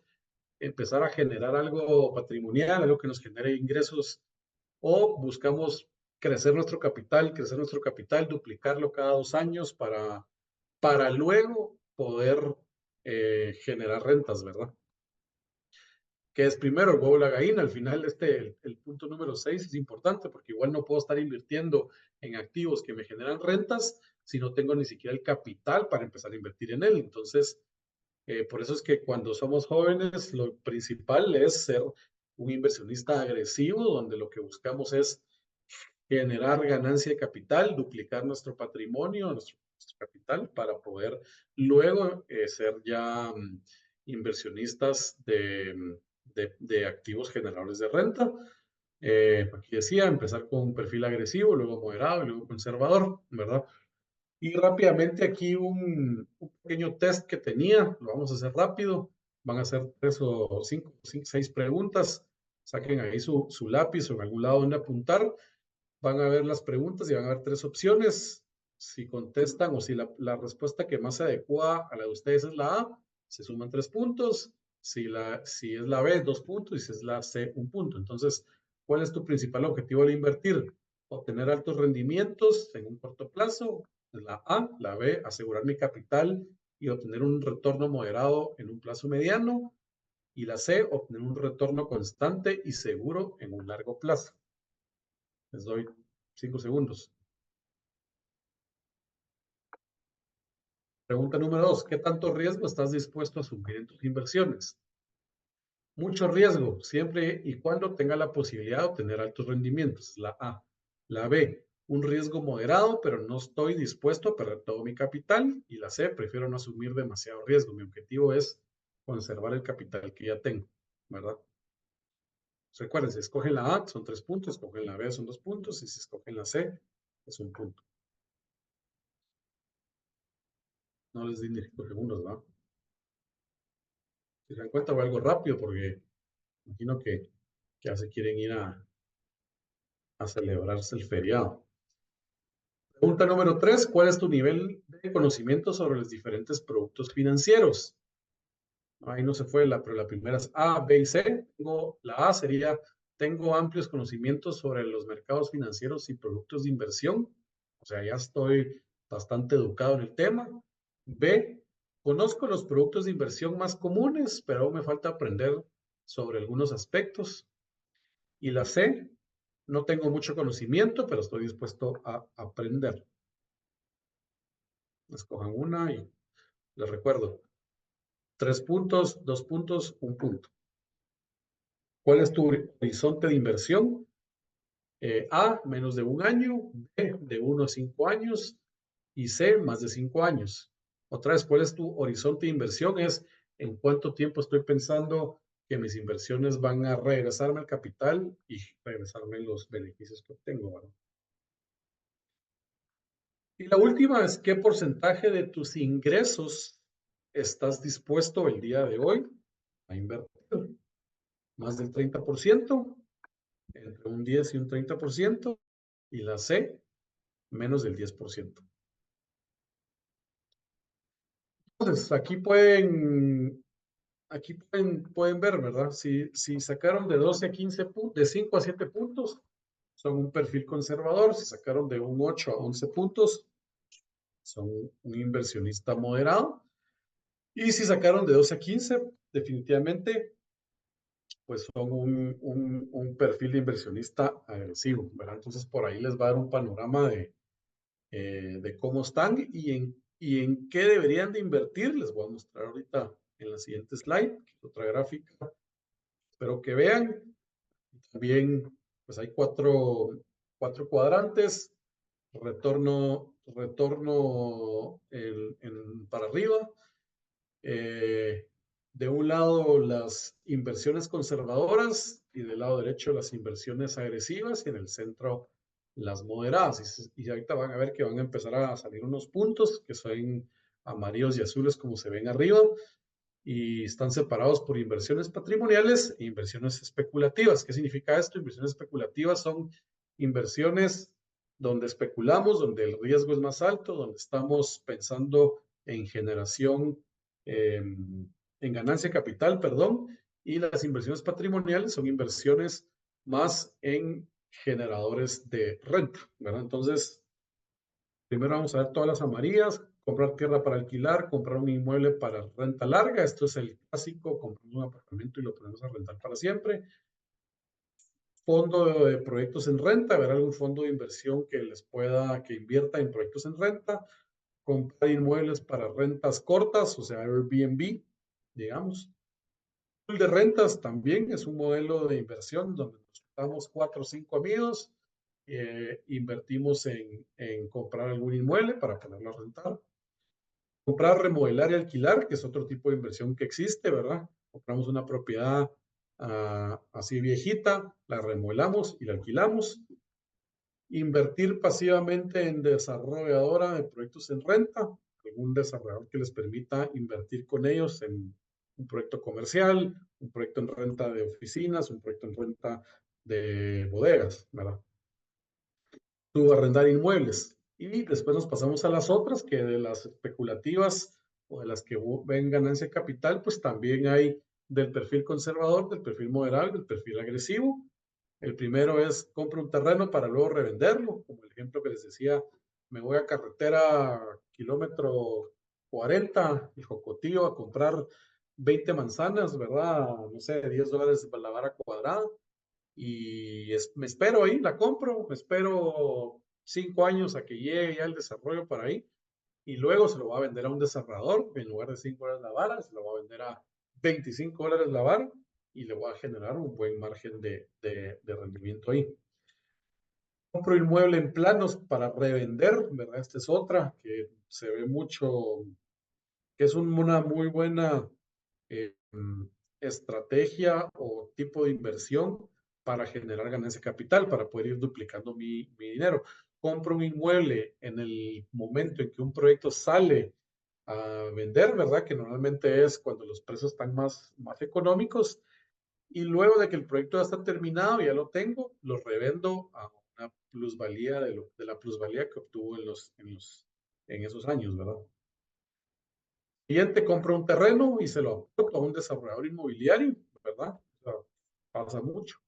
empezar a generar algo patrimonial, algo que nos genere ingresos, o buscamos crecer nuestro capital, duplicarlo cada 2 años para luego poder generar rentas, ¿verdad? ¿Qué es primero, el huevo o la gallina? Al final, el punto número 6 es importante, porque igual no puedo estar invirtiendo en activos que me generan rentas si no tengo ni siquiera el capital para empezar a invertir en él. Entonces, por eso es que cuando somos jóvenes, lo principal es ser un inversionista agresivo, donde lo que buscamos es generar ganancia de capital, duplicar nuestro patrimonio, nuestro capital, para poder luego ser ya inversionistas de activos generadores de renta. Aquí decía, empezar con un perfil agresivo, luego moderado y luego conservador, ¿verdad? Y rápidamente aquí un pequeño test que tenía, lo vamos a hacer rápido. Van a ser 3 o 5, 6 preguntas. Saquen ahí su lápiz o en algún lado donde apuntar. Van a ver las preguntas y van a ver 3 opciones. Si contestan o si la respuesta que más se adecua a la de ustedes es la A, se suman 3 puntos. Si es la B, 2 puntos. Y si es la C, 1 punto. Entonces, ¿cuál es tu principal objetivo al invertir? Obtener altos rendimientos en un corto plazo. La A. La B, asegurar mi capital y obtener un retorno moderado en un plazo mediano. Y la C, obtener un retorno constante y seguro en un largo plazo. Les doy 5 segundos. Pregunta número 2. ¿Qué tanto riesgo estás dispuesto a asumir en tus inversiones? Mucho riesgo, siempre y cuando tenga la posibilidad de obtener altos rendimientos. La A. La B. Un riesgo moderado, pero no estoy dispuesto a perder todo mi capital. Y la C. Prefiero no asumir demasiado riesgo. Mi objetivo es conservar el capital que ya tengo, ¿verdad? Recuerden, si escogen la A, son 3 puntos. Si escogen la B, son 2 puntos. Y si escogen la C, es 1 punto. No les di ni 5 segundos, ¿verdad? Si se dan cuenta, voy algo rápido porque imagino que ya se quieren ir a celebrarse el feriado. Pregunta número 3. ¿Cuál es tu nivel de conocimiento sobre los diferentes productos financieros? Ahí no se fue, pero la primera es A, B y C. La A sería, tengo amplios conocimientos sobre los mercados financieros y productos de inversión. O sea, ya estoy bastante educado en el tema. B, conozco los productos de inversión más comunes, pero aún me falta aprender sobre algunos aspectos. Y la C, no tengo mucho conocimiento, pero estoy dispuesto a aprender. Escojan una y les recuerdo. 3 puntos, 2 puntos, 1 punto. ¿Cuál es tu horizonte de inversión? A, menos de 1 año. B, de 1 a 5 años. Y C, más de 5 años. Otra vez, ¿cuál es tu horizonte de inversión? Es en cuánto tiempo estoy pensando que mis inversiones van a regresarme al capital y regresarme los beneficios que obtengo, ¿verdad? Y la última es, ¿qué porcentaje de tus ingresos estás dispuesto el día de hoy a invertir? Más del 30%, entre un 10 y un 30%, y la C, menos del 10%. Entonces, aquí pueden ver, ¿verdad? Si sacaron de 12 a 15 puntos, de 5 a 7 puntos, son un perfil conservador. Si sacaron de un 8 a 11 puntos, son un inversionista moderado. Y si sacaron de 12 a 15, definitivamente, pues son un perfil de inversionista agresivo, ¿verdad? Entonces, por ahí les va a dar un panorama de cómo están y en qué deberían de invertir. Les voy a mostrar ahorita en la siguiente slide, otra gráfica. Espero que vean. También, pues hay cuatro cuadrantes. Retorno para arriba. De un lado las inversiones conservadoras y del lado derecho las inversiones agresivas y en el centro las moderadas. Y ahorita van a ver que van a empezar a salir unos puntos que son amarillos y azules como se ven arriba y están separados por inversiones patrimoniales e inversiones especulativas. ¿Qué significa esto? Inversiones especulativas son inversiones donde especulamos, donde el riesgo es más alto, donde estamos pensando en generación, en ganancia capital, perdón, y las inversiones patrimoniales son inversiones más en generadores de renta, ¿verdad? Entonces, primero vamos a ver todas las amarillas, comprar tierra para alquilar, comprar un inmueble para renta larga, esto es el clásico, compramos un apartamento y lo ponemos a rentar para siempre. Fondo de proyectos en renta, ver algún fondo de inversión que que invierta en proyectos en renta, comprar inmuebles para rentas cortas, o sea, Airbnb, digamos. Pool de rentas también es un modelo de inversión donde nos juntamos 4 o 5 amigos, invertimos en comprar algún inmueble para ponerlo a rentar. Comprar, remodelar y alquilar, que es otro tipo de inversión que existe, ¿verdad? Compramos una propiedad así viejita, la remodelamos y la alquilamos. Invertir pasivamente en desarrolladora de proyectos en renta, algún desarrollador que les permita invertir con ellos en un proyecto comercial, un proyecto en renta de oficinas, un proyecto en renta de bodegas, ¿verdad? Subarrendar inmuebles. Y después nos pasamos a las otras, que de las especulativas o de las que ven ganancia de capital, pues también hay del perfil conservador, del perfil moderado, del perfil agresivo. El primero es compro un terreno para luego revenderlo, como el ejemplo que les decía, me voy a carretera kilómetro 40, el Jocotío, a comprar 20 manzanas, ¿verdad? No sé, $10 la vara cuadrada y me espero ahí, la compro, me espero 5 años a que llegue ya el desarrollo para ahí y luego se lo va a vender a un desarrollador, en lugar de $5 la vara, se lo va a vender a $25 la vara y le voy a generar un buen margen de rendimiento ahí. Compro inmueble en planos para revender, ¿verdad? Esta es otra que se ve mucho, que es una muy buena eh, estrategia o tipo de inversión para generar ganancia de capital, para poder ir duplicando mi dinero. Compro un inmueble en el momento en que un proyecto sale a vender, ¿verdad? Que normalmente es cuando los precios están más económicos. Y luego de que el proyecto ya está terminado, ya lo tengo, lo revendo a una plusvalía de la plusvalía que obtuvo en esos años, ¿verdad? Cliente compra un terreno y se lo aporta a un desarrollador inmobiliario, ¿verdad? O sea, pasa mucho.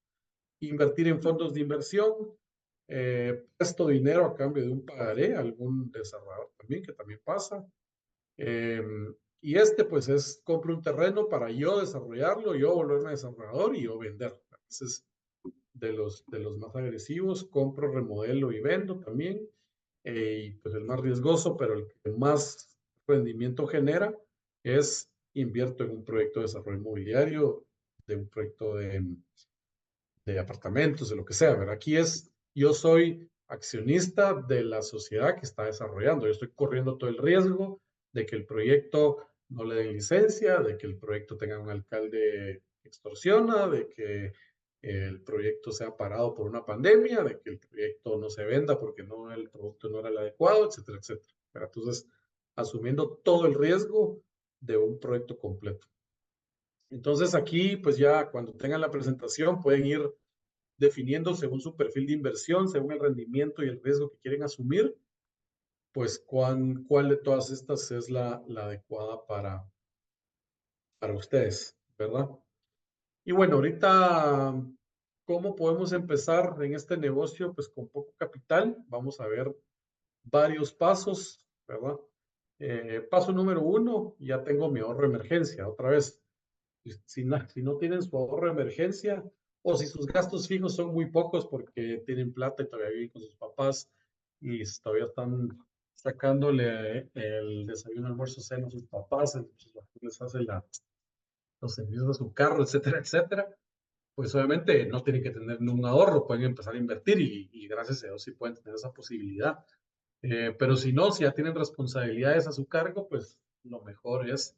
Invertir en fondos de inversión, presto dinero a cambio de un pagaré, algún desarrollador también, que también pasa. Y pues compro un terreno para yo desarrollarlo, yo volverme desarrollador y yo vender. Ese es de los más agresivos. Compro, remodelo y vendo también. Y pues el más riesgoso, pero el que más rendimiento genera es invierto en un proyecto de desarrollo inmobiliario, de un proyecto de apartamentos, de lo que sea. ¿Verdad? Aquí yo soy accionista de la sociedad que está desarrollando. Yo estoy corriendo todo el riesgo de que el proyecto no le den licencia, de que el proyecto tenga un alcalde que extorsiona, de que el proyecto sea parado por una pandemia, de que el proyecto no se venda porque el producto no era el adecuado, etcétera, etcétera. Entonces, asumiendo todo el riesgo de un proyecto completo. Entonces aquí, pues ya cuando tengan la presentación pueden ir definiendo según su perfil de inversión, según el rendimiento y el riesgo que quieren asumir, pues cuál de todas estas es la adecuada para ustedes, ¿verdad? Y bueno, ahorita, ¿cómo podemos empezar en este negocio? Pues con poco capital, vamos a ver varios pasos, ¿verdad? Paso número 1, ya tengo mi ahorro de emergencia. Otra vez, si no tienen su ahorro de emergencia o si sus gastos fijos son muy pocos porque tienen plata y todavía viven con sus papás y todavía están sacándole el desayuno, almuerzo, cena a sus papás, entonces les hace los servicios de su carro, etcétera, etcétera, pues obviamente no tienen que tener un ahorro, pueden empezar a invertir y gracias a Dios sí pueden tener esa posibilidad. Pero si no, si ya tienen responsabilidades a su cargo, pues lo mejor es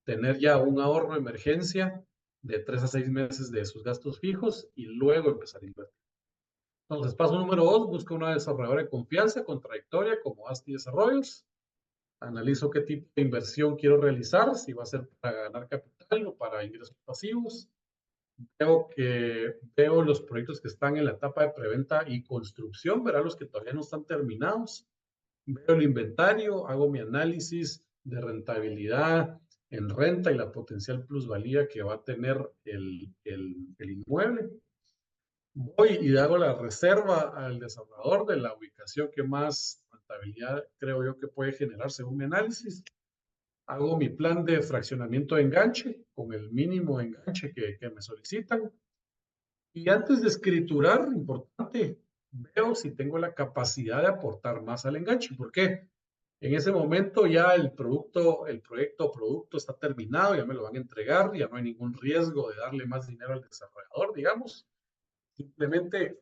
tener ya un ahorro de emergencia de 3 a 6 meses de sus gastos fijos y luego empezar a invertir. Entonces, paso número 2, busca una desarrolladora de confianza con trayectoria como ASTI Desarrollos. Analizo qué tipo de inversión quiero realizar, si va a ser para ganar capital o para ingresos pasivos. Veo los proyectos que están en la etapa de preventa y construcción, verá los que todavía no están terminados. Veo el inventario, hago mi análisis de rentabilidad en renta y la potencial plusvalía que va a tener el inmueble. Voy y hago la reserva al desarrollador de la ubicación que más rentabilidad creo yo que puede generar según mi análisis. Hago mi plan de fraccionamiento de enganche con el mínimo de enganche que me solicitan. Y antes de escriturar, importante, veo si tengo la capacidad de aportar más al enganche. ¿Por qué? En ese momento ya el proyecto o producto está terminado, ya me lo van a entregar, ya no hay ningún riesgo de darle más dinero al desarrollador, digamos. Simplemente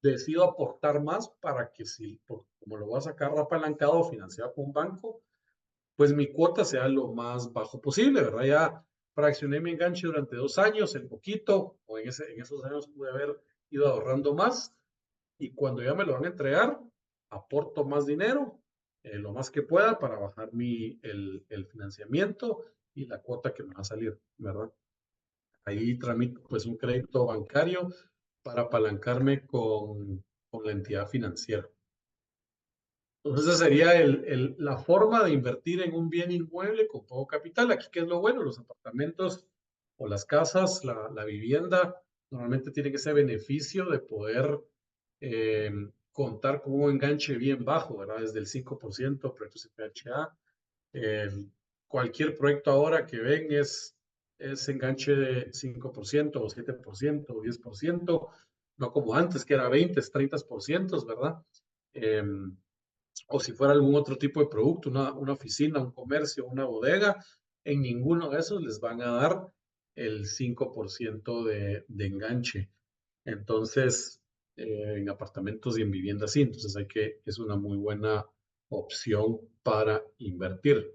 decido aportar más para que si, como lo voy a sacar apalancado o financiado con un banco, pues mi cuota sea lo más bajo posible, ¿verdad? Ya fraccioné mi enganche durante 2 años, en poquito, o en esos años pude haber ido ahorrando más, y cuando ya me lo van a entregar, aporto más dinero, lo más que pueda para bajar el financiamiento y la cuota que me va a salir, ¿verdad? Ahí tramito pues un crédito bancario para apalancarme con la entidad financiera. Entonces, esa sería la forma de invertir en un bien inmueble con poco capital. Aquí, ¿qué es lo bueno? Los apartamentos o las casas, la vivienda, normalmente tienen ese beneficio de poder eh, contar con un enganche bien bajo, ¿verdad? Desde el 5%, proyectos FHA. Cualquier proyecto ahora que ven es enganche de 5% o 7% o 10%, no como antes, que era 20, 30%, ¿verdad? O si fuera algún otro tipo de producto, una oficina, un comercio, una bodega, en ninguno de esos les van a dar el 5% de enganche. Entonces, en apartamentos y en viviendas sí, entonces es una muy buena opción para invertir.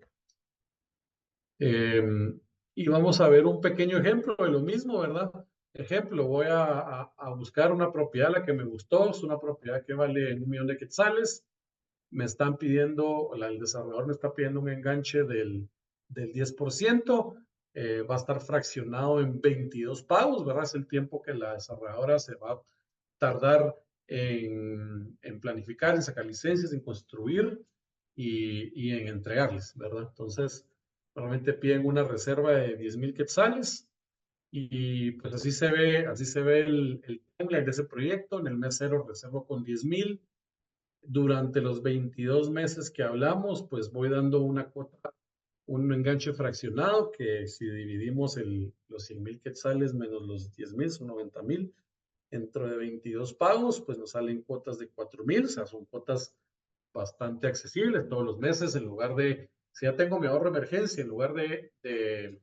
Y vamos a ver un pequeño ejemplo de lo mismo, ¿verdad? Ejemplo, voy a buscar una propiedad, la que me gustó, es una propiedad que vale 1 millón de quetzales. Me están pidiendo, el desarrollador me está pidiendo un enganche del 10%, va a estar fraccionado en 22 pagos, ¿verdad? Es el tiempo que la desarrolladora se va a tardar en planificar, en sacar licencias, en construir y en entregarles, ¿verdad? Entonces, normalmente piden una reserva de 10,000 quetzales y pues así se ve el timeline de ese proyecto. En el mes cero reservo con 10,000. Durante los 22 meses que hablamos, pues voy dando una cuota, un enganche fraccionado, que si dividimos los 100,000 quetzales menos los 10,000, son 90,000. Dentro de 22 pagos, pues nos salen cuotas de 4,000, o sea, son cuotas bastante accesibles todos los meses, en lugar de, si ya tengo mi ahorro de emergencia, en lugar de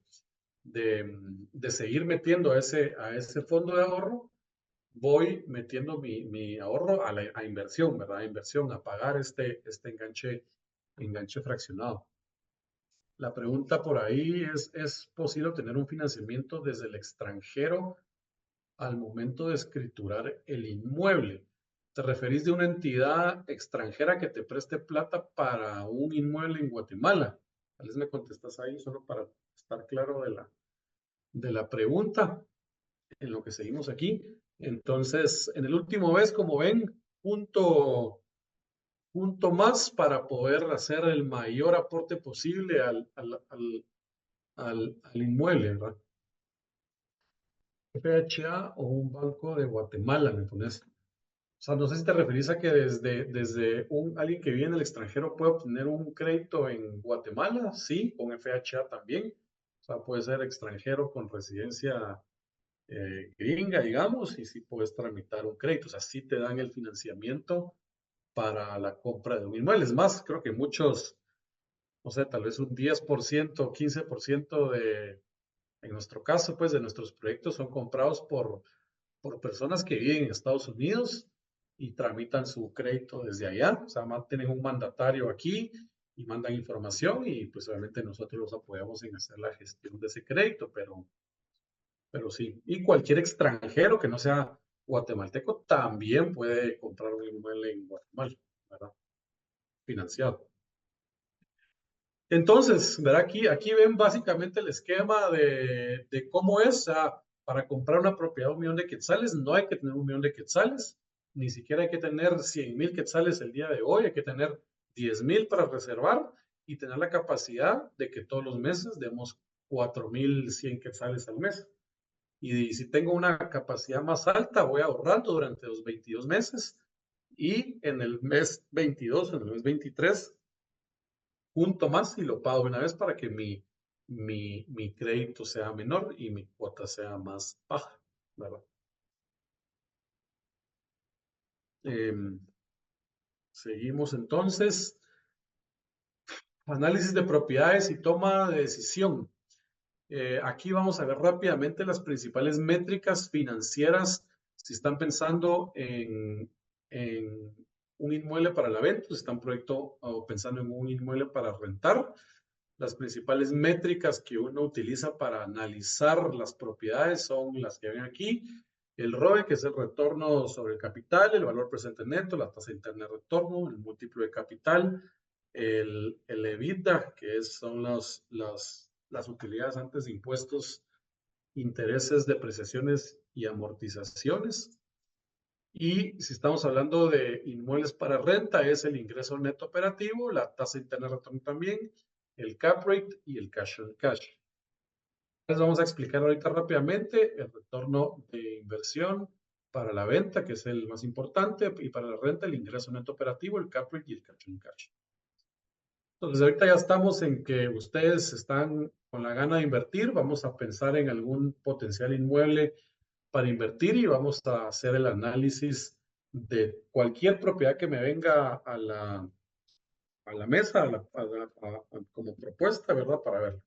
seguir metiendo a ese fondo de ahorro, voy metiendo mi ahorro a inversión, ¿verdad? A inversión, a pagar este enganche fraccionado. La pregunta por ahí ¿es posible obtener un financiamiento desde el extranjero al momento de escriturar el inmueble? ¿Te referís de una entidad extranjera que te preste plata para un inmueble en Guatemala? Tal vez me contestas ahí solo para estar claro de la pregunta en lo que seguimos aquí. Entonces, en el último mes, como ven, punto más para poder hacer el mayor aporte posible al inmueble, ¿verdad? FHA o un banco de Guatemala, me pones. O sea, no sé si te referís a que desde alguien que vive en el extranjero puede obtener un crédito en Guatemala, sí, con FHA también. O sea, puede ser extranjero con residencia gringa, digamos, y sí puedes tramitar un crédito. O sea, sí te dan el financiamiento para la compra de un inmueble. Es más, creo que muchos, no sé, tal vez un 10%, 15% en nuestro caso, pues, de nuestros proyectos son comprados por personas que viven en Estados Unidos y tramitan su crédito desde allá. O sea, tienen un mandatario aquí y mandan información y pues obviamente nosotros los apoyamos en hacer la gestión de ese crédito, pero sí. Y cualquier extranjero que no sea guatemalteco también puede comprar un inmueble en Guatemala, ¿verdad? Financiado. Entonces, ¿verdad? Aquí ven básicamente el esquema de cómo es. O sea, para comprar una propiedad de 1 millón de quetzales, no hay que tener 1 millón de quetzales, ni siquiera hay que tener 100,000 quetzales el día de hoy, hay que tener 10,000 para reservar y tener la capacidad de que todos los meses demos 4,100 quetzales al mes. Y si tengo una capacidad más alta, voy ahorrando durante los 22 meses y en el mes 22, en el mes 23, junto más y lo pago de una vez para que mi crédito sea menor y mi cuota sea más baja, ¿verdad? Seguimos entonces. Análisis de propiedades y toma de decisión. Aquí vamos a ver rápidamente las principales métricas financieras si están pensando en un inmueble para la venta, si están o pensando en un inmueble para rentar. Las principales métricas que uno utiliza para analizar las propiedades son las que ven aquí. El ROE, que es el retorno sobre el capital, el valor presente neto, la tasa interna de retorno, el múltiplo de capital, el EBITDA, que son las utilidades antes de impuestos, intereses, depreciaciones y amortizaciones. Y si estamos hablando de inmuebles para renta, es el ingreso neto operativo, la tasa interna de retorno también, el cap rate y el cash on cash. Les vamos a explicar ahorita rápidamente el retorno de inversión para la venta, que es el más importante, y para la renta el ingreso neto operativo, el cap rate y el cash on cash. Entonces ahorita ya estamos en que ustedes están con la gana de invertir, vamos a pensar en algún potencial inmueble para invertir y vamos a hacer el análisis de cualquier propiedad que me venga a la mesa, como propuesta, ¿verdad? Para ver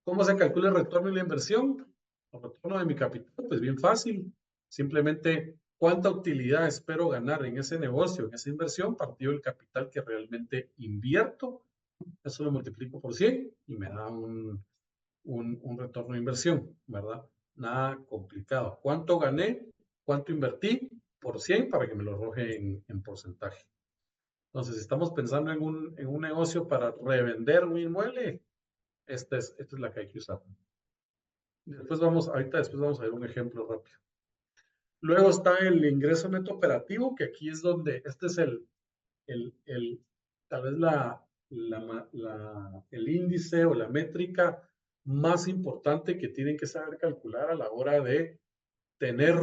cómo se calcula el retorno y la inversión. El retorno de mi capital, pues bien fácil. Simplemente cuánta utilidad espero ganar en ese negocio, en esa inversión, partido del capital que realmente invierto. Eso lo multiplico por 100 y me da un retorno de inversión, ¿verdad? Nada complicado. ¿Cuánto gané? ¿Cuánto invertí? Por 100 para que me lo arroje en porcentaje. Entonces, si estamos pensando en un negocio para revender un inmueble, esta es la que hay que usar. Después vamos a ver un ejemplo rápido. Luego está el ingreso neto operativo, que aquí es donde, este es tal vez el índice o la métrica más importante que tienen que saber calcular a la hora de tener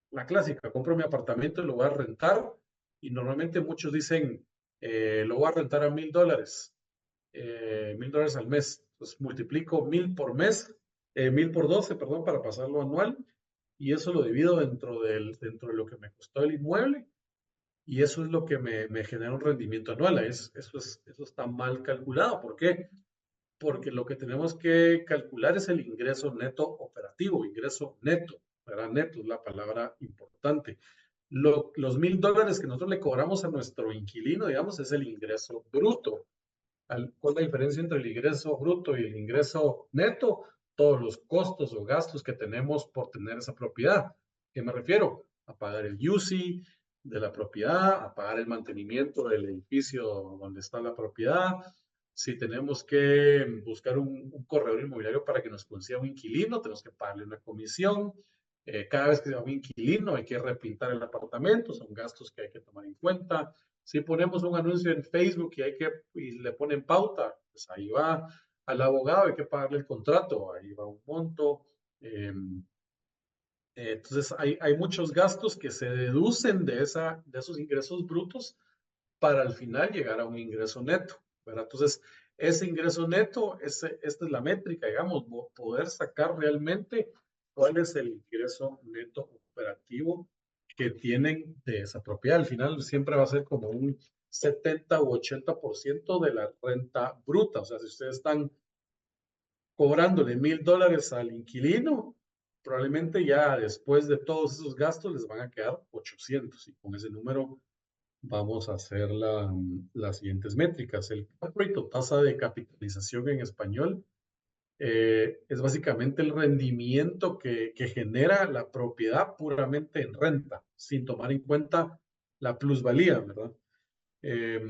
la clásica. Compro mi apartamento y lo voy a rentar y normalmente muchos dicen, lo voy a rentar a $1,000, $1,000 al mes. Entonces multiplico 1,000 por mes, 1,000 por 12, perdón, para pasarlo anual y eso lo divido dentro de lo que me costó el inmueble y eso es lo que me genera un rendimiento anual. Eso está mal calculado. ¿Por qué? Porque lo que tenemos que calcular es el ingreso neto operativo, ingreso neto, ¿verdad? Neto es la palabra importante. Los $1,000 que nosotros le cobramos a nuestro inquilino, digamos, es el ingreso bruto. ¿Cuál es la diferencia entre el ingreso bruto y el ingreso neto? Todos los costos o gastos que tenemos por tener esa propiedad. ¿A qué me refiero? A pagar el UCI de la propiedad, a pagar el mantenimiento del edificio donde está la propiedad. Si tenemos que buscar un corredor inmobiliario para que nos consiga un inquilino, tenemos que pagarle una comisión. Cada vez que se va un inquilino hay que repintar el apartamento, son gastos que hay que tomar en cuenta. Si ponemos un anuncio en Facebook y le ponen pauta, pues ahí va al abogado, hay que pagarle el contrato, ahí va un monto. Entonces, hay muchos gastos que se deducen de esos ingresos brutos para al final llegar a un ingreso neto, ¿verdad? Entonces, ese ingreso neto, esta es la métrica, digamos, poder sacar realmente cuál es el ingreso neto operativo que tienen de esa propiedad. Al final siempre va a ser como un 70 u 80% de la renta bruta. O sea, si ustedes están cobrándole $1,000 al inquilino, probablemente ya después de todos esos gastos les van a quedar 800 y con ese número vamos a hacer las siguientes métricas. El cap rate o tasa de capitalización en español es básicamente el rendimiento que genera la propiedad puramente en renta, sin tomar en cuenta la plusvalía, ¿verdad? Eh,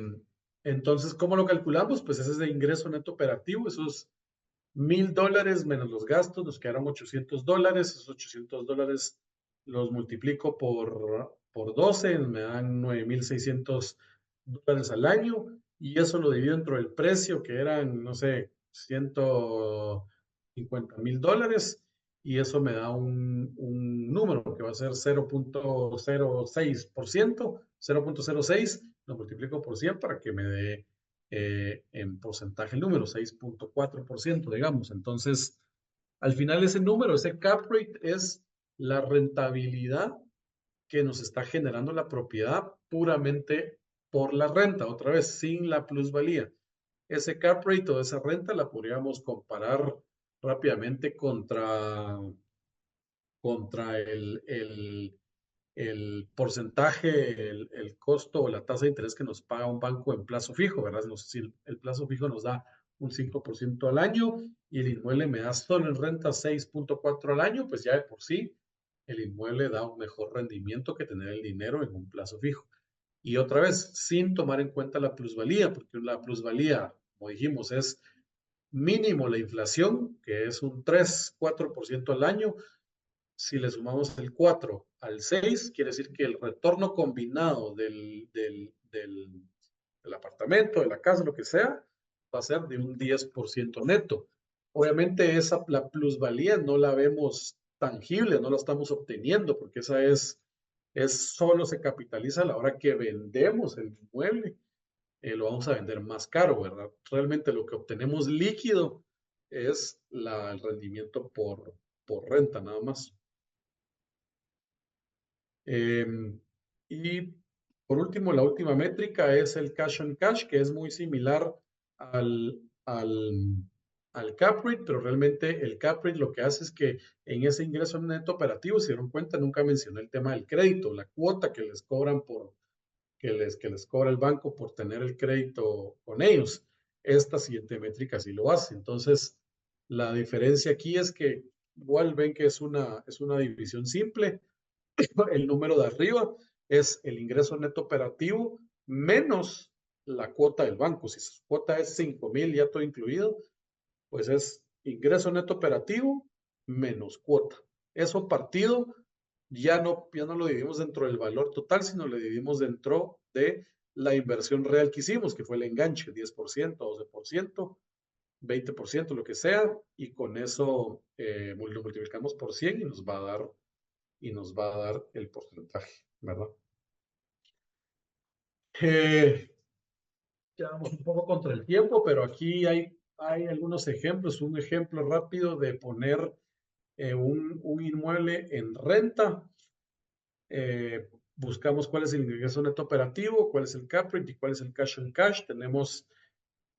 entonces, ¿cómo lo calculamos? Pues ese es de ingreso neto operativo, esos $1,000 menos los gastos, nos quedaron $800. Esos $800 los multiplico por 12, me dan $9,600 al año, y eso lo divido entre el precio, que eran, no sé, $150,000, y eso me da un número que va a ser 0.06%, 0.06, lo multiplico por 100 para que me dé en porcentaje el número, 6.4%, digamos. Entonces, al final ese número, ese cap rate, es la rentabilidad que nos está generando la propiedad puramente por la renta, otra vez, sin la plusvalía. Ese cap rate o esa renta la podríamos comparar rápidamente contra el porcentaje, el costo o la tasa de interés que nos paga un banco en plazo fijo, ¿verdad? No sé si el plazo fijo nos da un 5% al año y el inmueble me da solo en renta 6.4 al año, pues ya de por sí el inmueble da un mejor rendimiento que tener el dinero en un plazo fijo. Y otra vez, sin tomar en cuenta la plusvalía, porque la plusvalía, como dijimos, es mínimo la inflación, que es un 3-4% al año. Si le sumamos el 4 al 6, quiere decir que el retorno combinado del apartamento, de la casa, lo que sea, va a ser de un 10% neto. Obviamente la plusvalía no la vemos tangible, no la estamos obteniendo, porque esa solo se capitaliza a la hora que vendemos el inmueble. Lo vamos a vender más caro, ¿verdad? Realmente lo que obtenemos líquido es el rendimiento por renta, nada más. Y por último, la última métrica es el cash on cash, que es muy similar al, al, al cap rate, pero realmente el cap rate lo que hace es que en ese ingreso neto operativo, si se dieron cuenta, nunca mencioné el tema del crédito, la cuota que les cobran que les cobra el banco por tener el crédito con ellos. Esta siguiente métrica sí lo hace. Entonces, la diferencia aquí es que igual ven que es una división simple. El número de arriba es el ingreso neto operativo menos la cuota del banco. Si su cuota es 5,000, ya todo incluido, pues es ingreso neto operativo menos cuota. Eso partido ya no lo dividimos dentro del valor total, sino lo dividimos dentro de la inversión real que hicimos, que fue el enganche, 10%, 12%, 20%, lo que sea, y con eso lo multiplicamos por 100 y nos va a dar el porcentaje, ¿verdad? Ya vamos un poco contra el tiempo, pero aquí hay algunos ejemplos. Un ejemplo rápido de poner un inmueble en renta. Buscamos cuál es el ingreso neto operativo, cuál es el cap rate y cuál es el cash on cash. Tenemos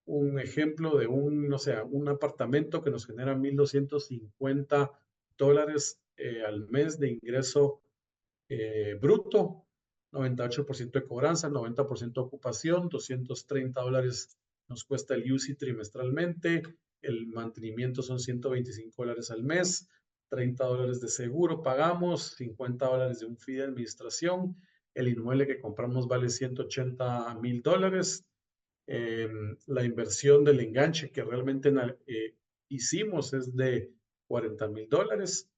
un ejemplo de un apartamento que nos genera $1,250 al mes de ingreso bruto, 98% de cobranza, 90% de ocupación, $230 nos cuesta el UCI trimestralmente, el mantenimiento son $125 al mes, $30 de seguro pagamos, $50 de un fee de administración, el inmueble que compramos vale $180,000, la inversión del enganche que realmente hicimos es de $40,000,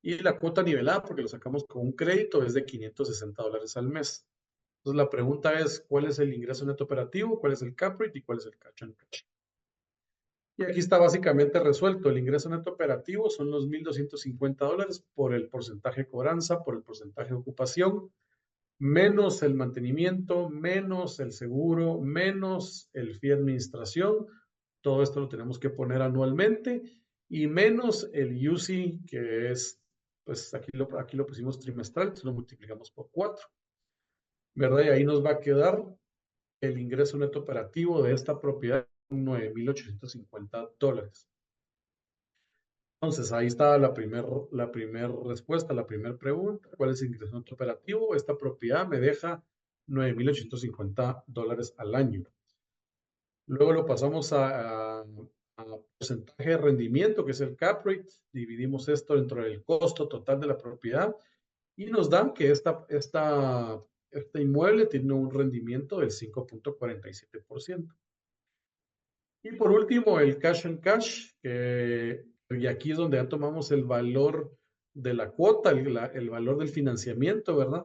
y la cuota nivelada, porque lo sacamos con un crédito, es de $560 al mes. Entonces la pregunta es, ¿cuál es el ingreso neto operativo? ¿Cuál es el cap rate? ¿Y cuál es el cash on cash? Y aquí está básicamente resuelto. El ingreso neto operativo son los $1,250 por el porcentaje de cobranza, por el porcentaje de ocupación, menos el mantenimiento, menos el seguro, menos el fee de administración. Todo esto lo tenemos que poner anualmente y menos el UCI, que es, pues aquí lo pusimos trimestral, entonces lo multiplicamos por 4, ¿verdad? Y ahí nos va a quedar el ingreso neto operativo de esta propiedad, $9,850. Entonces, ahí está la primera respuesta, la primera pregunta. ¿Cuál es el ingreso neto operativo? Esta propiedad me deja $9,850 al año. Luego lo pasamos a porcentaje de rendimiento, que es el cap rate. Dividimos esto dentro del costo total de la propiedad y nos dan que este inmueble tiene un rendimiento del 5.47%. Y por último, el cash and cash, y aquí es donde ya tomamos el valor de la cuota, el valor del financiamiento, ¿verdad?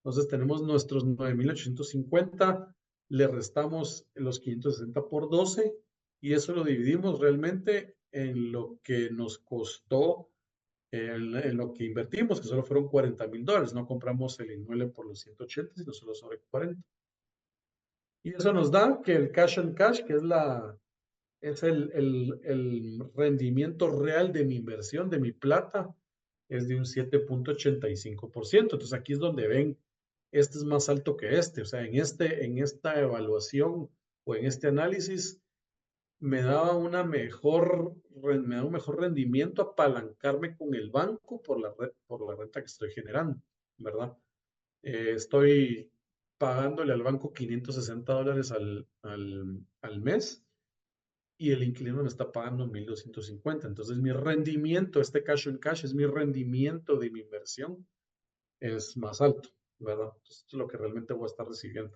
Entonces tenemos nuestros 9,850, le restamos los 560 por 12 y eso lo dividimos realmente en lo que nos costó, en lo que invertimos, que solo fueron $40,000. No compramos el inmueble por los 180, sino solo sobre 40. Y eso nos da que el cash and cash, que es el rendimiento real de mi inversión, de mi plata, es de un 7.85%. Entonces aquí es donde ven, este es más alto que este. O sea, en esta evaluación o en este análisis me da un mejor rendimiento apalancarme con el banco por la renta que estoy generando, ¿verdad? Estoy pagándole al banco $560 al mes y el inquilino me está pagando 1,250. Entonces mi rendimiento, este cash en cash, es mi rendimiento de mi inversión, es más alto, ¿verdad? Entonces esto es lo que realmente voy a estar recibiendo.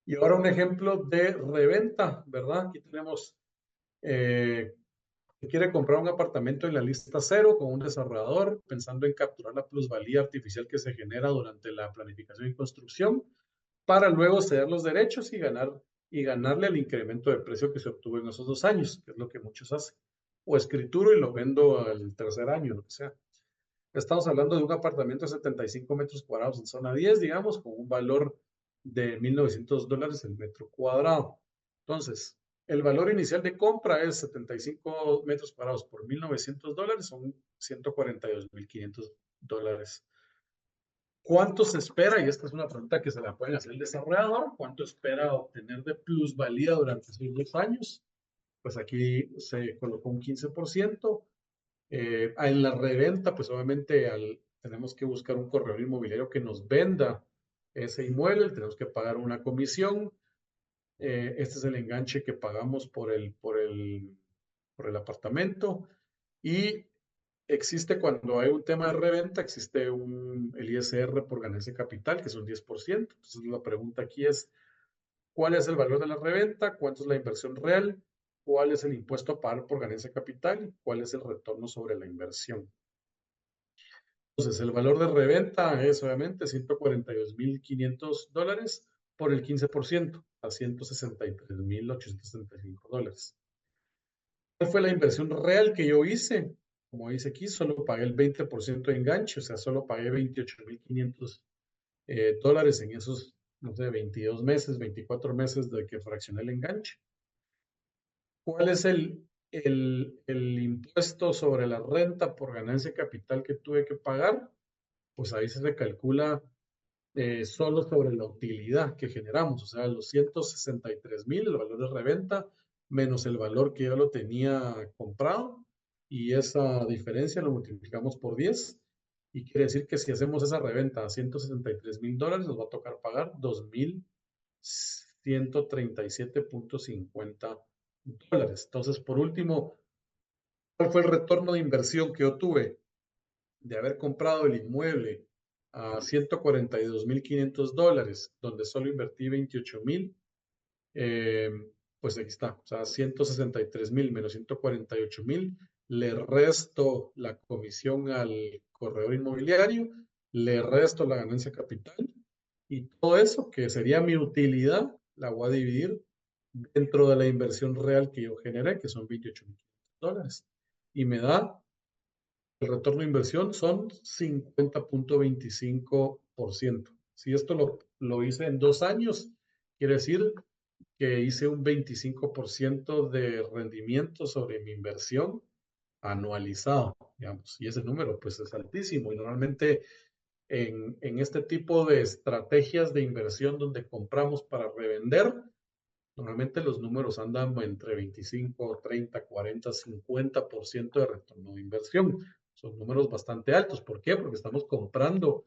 Y ahora un ejemplo de reventa, ¿verdad? Aquí tenemos que quiere comprar un apartamento en la lista cero con un desarrollador, pensando en capturar la plusvalía artificial que se genera durante la planificación y construcción, para luego ceder los derechos y ganarle al incremento de precio que se obtuvo en esos 2 años, que es lo que muchos hacen. O escrituro y lo vendo al tercer año, lo que sea. Estamos hablando de un apartamento de 75 metros cuadrados en zona 10, digamos, con un valor de $1,900 el metro cuadrado. Entonces, el valor inicial de compra es 75 metros cuadrados por $1,900, son $142,500. ¿Cuánto se espera? Y esta es una pregunta que se la pueden hacer el desarrollador. ¿Cuánto espera obtener de plusvalía durante esos 2 años? Pues aquí se colocó un 15%. En la reventa, pues obviamente tenemos que buscar un corredor inmobiliario que nos venda ese inmueble, tenemos que pagar una comisión. Este es el enganche que pagamos por el apartamento. Y existe, cuando hay un tema de reventa, existe el ISR por ganancia de capital, que es un 10%. Entonces la pregunta aquí es, ¿cuál es el valor de la reventa? ¿Cuánto es la inversión real? ¿Cuál es el impuesto a pagar por ganancia de capital? ¿Cuál es el retorno sobre la inversión? Entonces, el valor de reventa es obviamente $142,500 por el 15%, a $163,865. ¿Cuál fue la inversión real que yo hice? Como dice aquí, solo pagué el 20% de enganche, o sea, solo pagué $28,500 en esos, no sé, 22 meses, 24 meses de que fraccioné el enganche. ¿Cuál es el impuesto sobre la renta por ganancia de capital que tuve que pagar? Pues ahí se calcula solo sobre la utilidad que generamos, o sea, los 163,000, el valor de reventa, menos el valor que yo lo tenía comprado, y esa diferencia lo multiplicamos por 10, y quiere decir que si hacemos esa reventa a $163,000, nos va a tocar pagar $2,137.50. Entonces, por último, ¿cuál fue el retorno de inversión que yo tuve de haber comprado el inmueble a $142,500, donde solo invertí 28,000? Pues aquí está, o sea, 163,000 menos 148,000, le resto la comisión al corredor inmobiliario, le resto la ganancia capital, y todo eso, que sería mi utilidad, la voy a dividir dentro de la inversión real que yo generé, que son $28,500. Y me da el retorno de inversión son 50.25%. Si esto lo hice en 2 años, quiere decir que hice un 25% de rendimiento sobre mi inversión anualizado, digamos, y ese número pues es altísimo y normalmente en este tipo de estrategias de inversión donde compramos para revender, normalmente los números andan entre 25, 30, 40, 50% de retorno de inversión. Son números bastante altos. ¿Por qué? Porque estamos comprando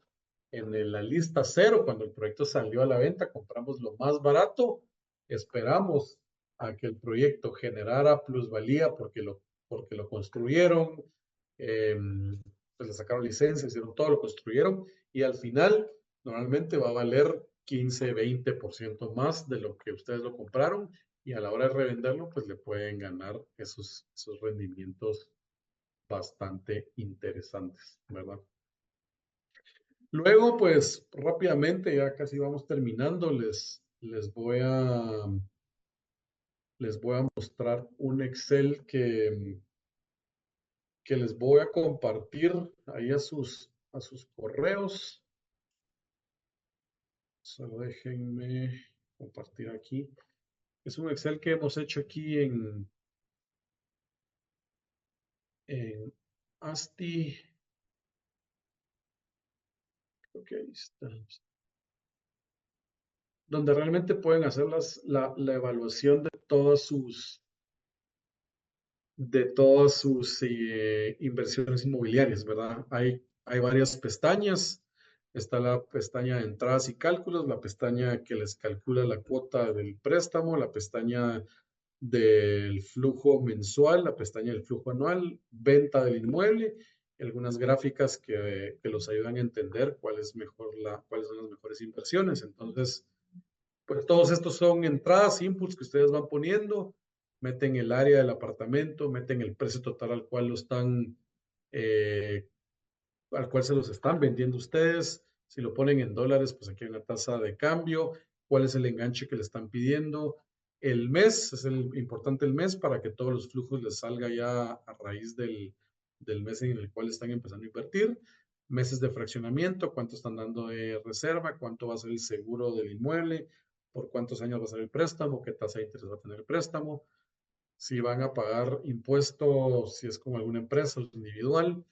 en la lista cero. Cuando el proyecto salió a la venta, compramos lo más barato, esperamos a que el proyecto generara plusvalía porque lo construyeron, pues le sacaron licencia, hicieron todo, lo construyeron y al final normalmente va a valer 15, 20% más de lo que ustedes lo compraron y a la hora de revenderlo, pues le pueden ganar esos rendimientos bastante interesantes, ¿verdad? Luego, pues rápidamente, ya casi vamos terminando, les voy a mostrar un Excel que les voy a compartir ahí a sus correos. Solo déjenme compartir aquí. Es un Excel que hemos hecho aquí en ASTI. Ok, ahí está. Donde realmente pueden hacer la evaluación de todas sus inversiones inmobiliarias, ¿verdad? Hay varias pestañas. Está la pestaña de entradas y cálculos, la pestaña que les calcula la cuota del préstamo, la pestaña del flujo mensual, la pestaña del flujo anual, venta del inmueble, algunas gráficas que los ayudan a entender cuáles son las mejores inversiones. Entonces, pues todos estos son entradas, inputs que ustedes van poniendo, meten el área del apartamento, meten el precio total al cual al cual se los están vendiendo ustedes. Si lo ponen en dólares, pues aquí hay una tasa de cambio, cuál es el enganche que le están pidiendo. El mes, es importante el mes para que todos los flujos les salga ya a raíz del mes en el cual están empezando a invertir. Meses de fraccionamiento, cuánto están dando de reserva, cuánto va a ser el seguro del inmueble, por cuántos años va a ser el préstamo, qué tasa de interés va a tener el préstamo, si van a pagar impuestos, si es como alguna empresa o individual,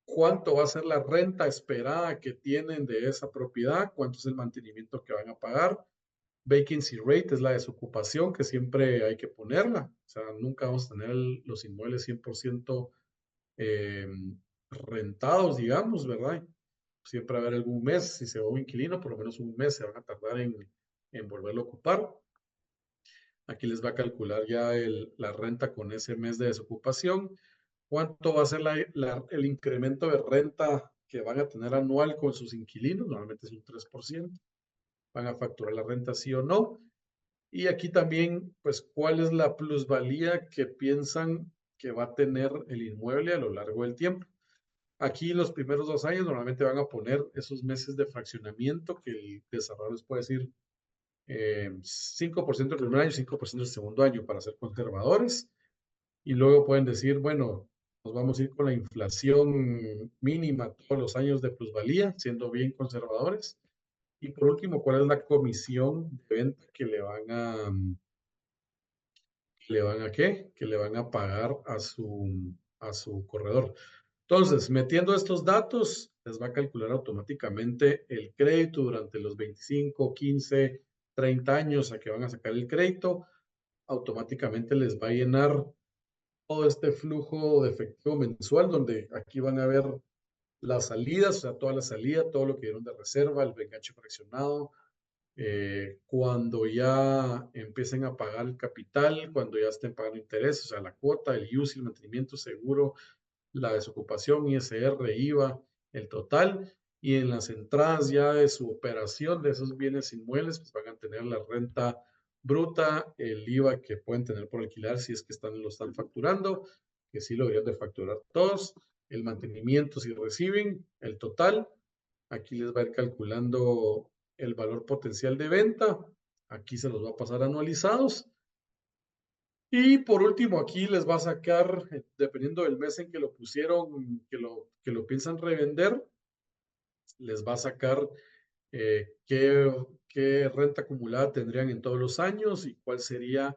cuánto va a ser la renta esperada que tienen de esa propiedad, cuánto es el mantenimiento que van a pagar. Vacancy rate es la desocupación que siempre hay que ponerla. O sea, nunca vamos a tener los inmuebles 100% rentados, digamos, ¿verdad? Siempre va a haber algún mes, si se va un inquilino, por lo menos un mes se van a tardar en volverlo a ocupar. Aquí les va a calcular ya la renta con ese mes de desocupación. ¿Cuánto va a ser el incremento de renta que van a tener anual con sus inquilinos? Normalmente es un 3%. ¿Van a facturar la renta sí o no? Y aquí también, pues, ¿cuál es la plusvalía que piensan que va a tener el inmueble a lo largo del tiempo? Aquí los primeros 2 años normalmente van a poner esos meses de fraccionamiento que el desarrollador les puede decir 5% el primer año, 5% el segundo año para ser conservadores. Y luego pueden decir, bueno, nos vamos a ir con la inflación mínima todos los años de plusvalía, siendo bien conservadores. Y por último, ¿cuál es la comisión de venta que le van a qué? Que le van a pagar a su corredor. Entonces, metiendo estos datos, les va a calcular automáticamente el crédito durante los 25, 15, 30 años a que van a sacar el crédito. Automáticamente les va a llenar todo este flujo de efectivo mensual, donde aquí van a ver las salidas, o sea, toda la salida, todo lo que dieron de reserva, el enganche fraccionado, cuando ya empiecen a pagar el capital, cuando ya estén pagando intereses, o sea, la cuota, el UCI, el mantenimiento, seguro, la desocupación, ISR, IVA, el total, y en las entradas ya de su operación de esos bienes inmuebles, pues van a tener la renta bruta, el IVA que pueden tener por alquilar si es que lo están facturando, que sí lo deberían de facturar todos, el mantenimiento si reciben, el total, aquí les va a ir calculando el valor potencial de venta, aquí se los va a pasar anualizados. Y por último, aquí les va a sacar, dependiendo del mes en que lo pusieron, que lo piensan revender, les va a sacar qué renta acumulada tendrían en todos los años y cuál sería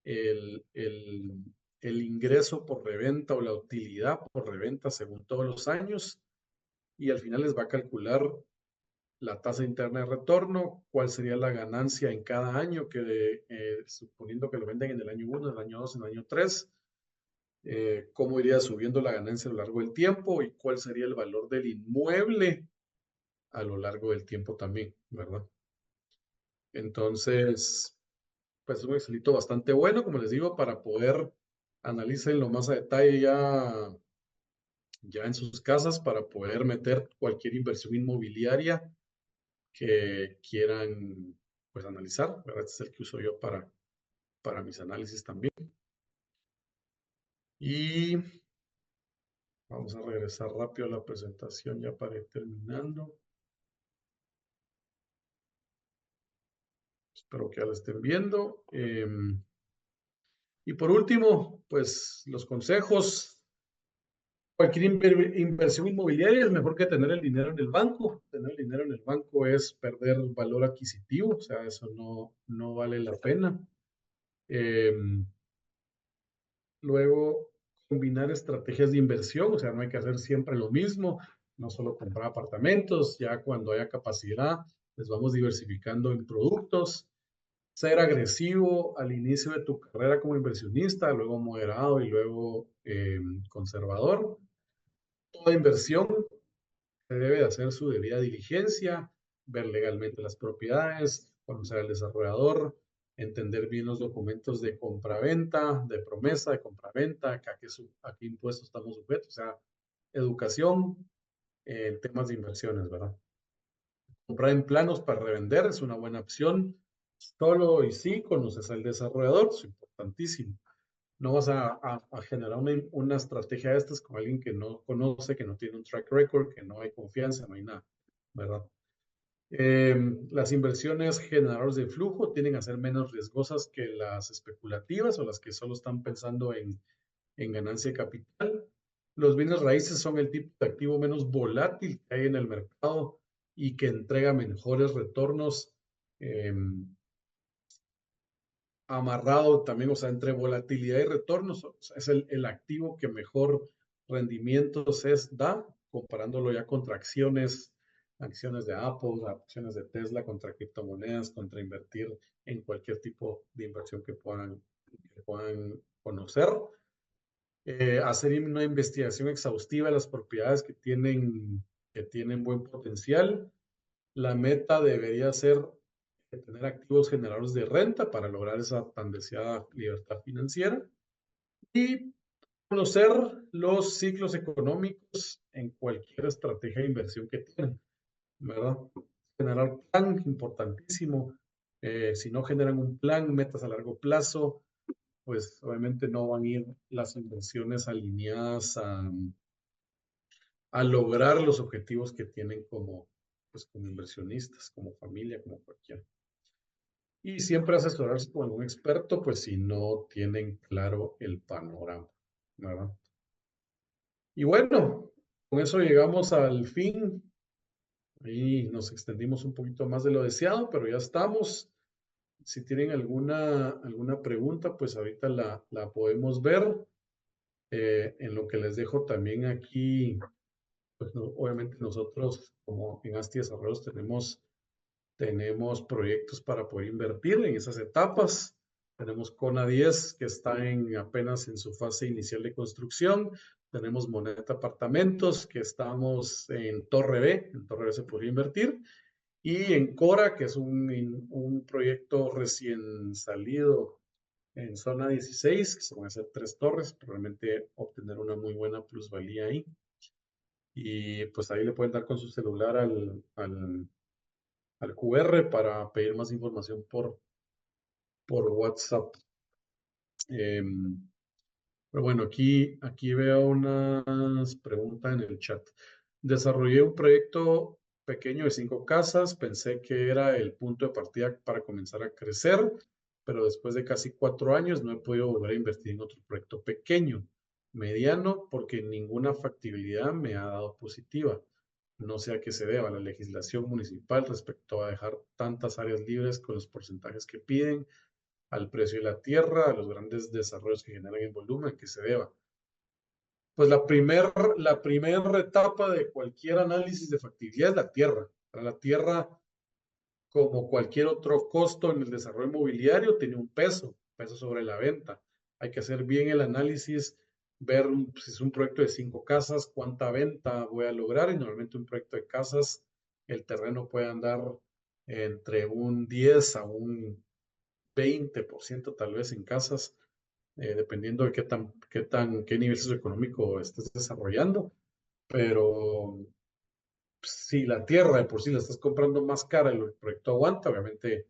el, el, el ingreso por reventa o la utilidad por reventa según todos los años. Y al final les va a calcular la tasa interna de retorno, cuál sería la ganancia en cada año, suponiendo que lo venden en el año 1, en el año 2, en el año 3, cómo iría subiendo la ganancia a lo largo del tiempo y cuál sería el valor del inmueble a lo largo del tiempo también, ¿verdad? Entonces, pues es un Excelito bastante bueno, como les digo, para poder analizarlo más a detalle ya en sus casas, para poder meter cualquier inversión inmobiliaria que quieran pues analizar, ¿verdad? Este es el que uso yo para mis análisis también. Y vamos a regresar rápido a la presentación ya para ir terminando. Espero que ya la estén viendo. Y por último, pues los consejos. Cualquier inversión inmobiliaria es mejor que tener el dinero en el banco. Tener el dinero en el banco es perder valor adquisitivo, o sea, eso no vale la pena. Luego, combinar estrategias de inversión, o sea, no hay que hacer siempre lo mismo, no solo comprar apartamentos, ya cuando haya capacidad, les vamos diversificando en productos. Ser agresivo al inicio de tu carrera como inversionista, luego moderado y luego conservador. Toda inversión se debe de hacer su debida diligencia, ver legalmente las propiedades, conocer al desarrollador, entender bien los documentos de compraventa, de promesa, de compraventa, a qué impuestos estamos sujetos, o sea, educación en temas de inversiones, ¿verdad? Comprar en planos para revender es una buena opción. Solo y sí conoces al desarrollador, es importantísimo. No vas a generar una estrategia de estas con alguien que no conoce, que no tiene un track record, que no hay confianza, no hay nada, ¿verdad? Las inversiones generadoras de flujo tienden a ser menos riesgosas que las especulativas o las que solo están pensando en ganancia de capital. Los bienes raíces son el tipo de activo menos volátil que hay en el mercado y que entrega mejores retornos. Amarrado también, o sea, entre volatilidad y retornos, o sea, es el activo que mejor rendimientos da, comparándolo ya contra acciones de Apple, acciones de Tesla, contra criptomonedas, contra invertir en cualquier tipo de inversión que puedan conocer. Hacer una investigación exhaustiva de las propiedades que tienen buen potencial. La meta debería ser tener activos generadores de renta para lograr esa tan deseada libertad financiera y conocer los ciclos económicos en cualquier estrategia de inversión que tienen, ¿verdad? Generar plan, importantísimo. Si no generan un plan, metas a largo plazo, pues obviamente no van a ir las inversiones alineadas a lograr los objetivos que tienen pues, como inversionistas, como familia, como cualquiera. Y siempre asesorarse con algún experto, pues si no tienen claro el panorama, ¿verdad? Y bueno, con eso llegamos al fin. Ahí nos extendimos un poquito más de lo deseado, pero ya estamos. Si tienen alguna pregunta, pues ahorita la podemos ver. En lo que les dejo también aquí, pues obviamente nosotros como en Asti Desarrollos tenemos proyectos para poder invertir en esas etapas. Tenemos Cona 10 que está apenas en su fase inicial de construcción. Tenemos Moneta Apartamentos que estamos en Torre B. En Torre B se podría invertir. Y en Cora, que es un proyecto recién salido en zona 16, que se van a hacer 3 torres, probablemente obtener una muy buena plusvalía ahí. Y pues ahí le pueden dar con su celular al QR para pedir más información por WhatsApp. Pero bueno, aquí veo unas preguntas en el chat. Desarrollé un proyecto pequeño de 5 casas, pensé que era el punto de partida para comenzar a crecer, pero después de casi 4 años no he podido volver a invertir en otro proyecto pequeño, mediano, porque ninguna factibilidad me ha dado positiva. No sé a qué se deba la legislación municipal respecto a dejar tantas áreas libres con los porcentajes que piden, al precio de la tierra, a los grandes desarrollos que generan en volumen, que se deba. Pues la primer etapa de cualquier análisis de factibilidad es la tierra. Para la tierra, como cualquier otro costo en el desarrollo inmobiliario, tiene un peso sobre la venta. Hay que hacer bien el análisis, ver si es un proyecto de 5 casas, cuánta venta voy a lograr. Y normalmente un proyecto de casas, el terreno puede andar entre un 10 a un 20% tal vez en casas, dependiendo de qué nivel socioeconómico estés desarrollando. Pero si la tierra de por sí la estás comprando más cara y el proyecto aguanta, obviamente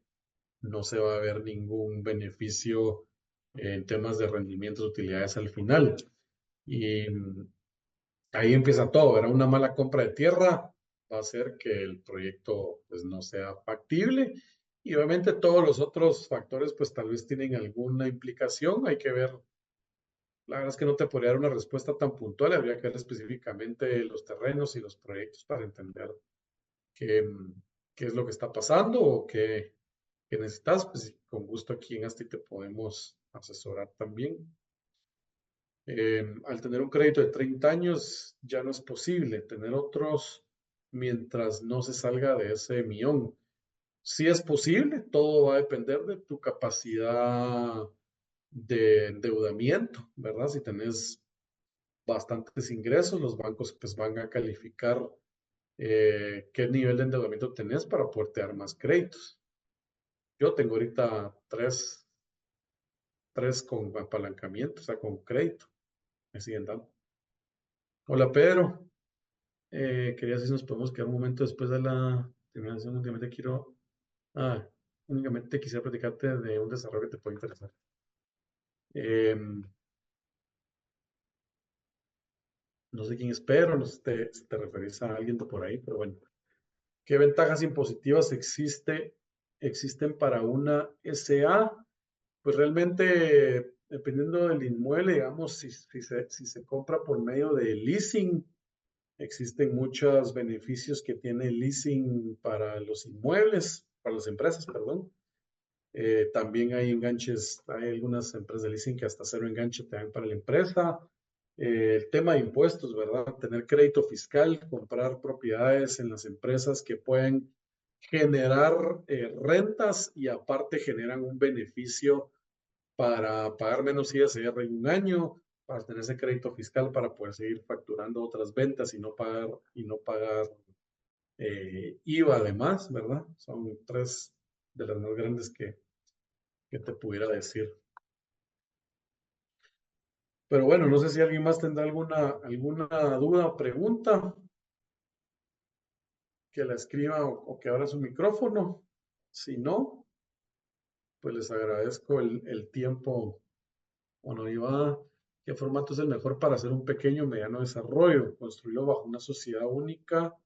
no se va a ver ningún beneficio en temas de rendimientos, utilidades al final. Y ahí empieza todo. Era una mala compra de tierra, va a hacer que el proyecto pues no sea factible. Y obviamente todos los otros factores pues tal vez tienen alguna implicación. Hay que ver. La verdad es que no te podría dar una respuesta tan puntual. Habría que ver específicamente los terrenos y los proyectos para entender qué, qué es lo que está pasando o qué necesitas. Pues con gusto aquí en Asti te podemos asesorar también. Al tener un crédito de 30 años ya no es posible tener otros mientras no se salga de ese millón. Sí es posible, todo va a depender de tu capacidad de endeudamiento, ¿verdad? Si tenés bastantes ingresos, los bancos pues van a calificar qué nivel de endeudamiento tenés para poderte dar más créditos. Yo tengo ahorita tres con apalancamiento, o sea, con crédito. Me siguen dando. Hola, Pedro. Quería saber si nos podemos quedar un momento después de la terminación. Únicamente quisiera platicarte de un desarrollo que te puede interesar. No sé quién es Pedro, no sé si te referís a alguien de por ahí, pero bueno. ¿Qué ventajas impositivas existen para una SA? Pues realmente, dependiendo del inmueble, digamos, si se compra por medio de leasing, existen muchos beneficios que tiene el leasing para los inmuebles, para las empresas, perdón. También hay enganches, hay algunas empresas de leasing que hasta cero enganche te dan para la empresa. El tema de impuestos, ¿verdad? Tener crédito fiscal, comprar propiedades en las empresas que pueden generar rentas y aparte generan un beneficio para pagar menos ISR en un año, para tener ese crédito fiscal para poder seguir facturando otras ventas y no pagar IVA además, ¿verdad? Son tres de las más grandes que te pudiera decir. Pero bueno, no sé si alguien más tendrá alguna duda o pregunta, que la escriba o que abra su micrófono. Si no, pues les agradezco el tiempo. Bueno, iba, ¿qué formato es el mejor para hacer un pequeño o mediano desarrollo? Construirlo bajo una sociedad única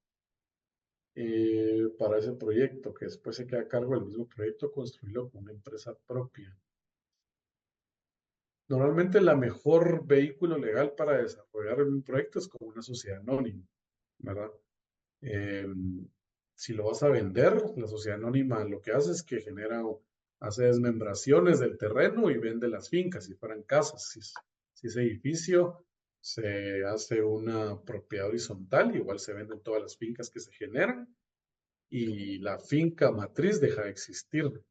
para ese proyecto, que después se queda a cargo del mismo proyecto, construirlo con una empresa propia. Normalmente la mejor vehículo legal para desarrollar un proyecto es como una sociedad anónima, ¿verdad? Eh, si lo vas a vender, la sociedad anónima lo que hace es que hace desmembraciones del terreno y vende las fincas, si fueran casas. Si es edificio, se hace una propiedad horizontal, igual se venden todas las fincas que se generan y la finca matriz deja de existir.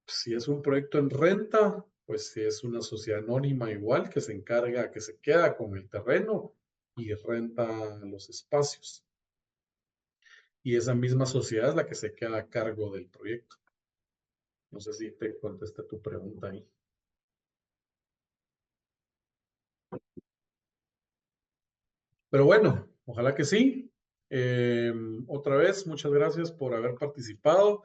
Si es un proyecto en renta, pues si es una sociedad anónima igual que se encarga, que se queda con el terreno y renta los espacios. Y esa misma sociedad es la que se queda a cargo del proyecto. No sé si te contesté tu pregunta ahí. Pero bueno, ojalá que sí. Otra vez, muchas gracias por haber participado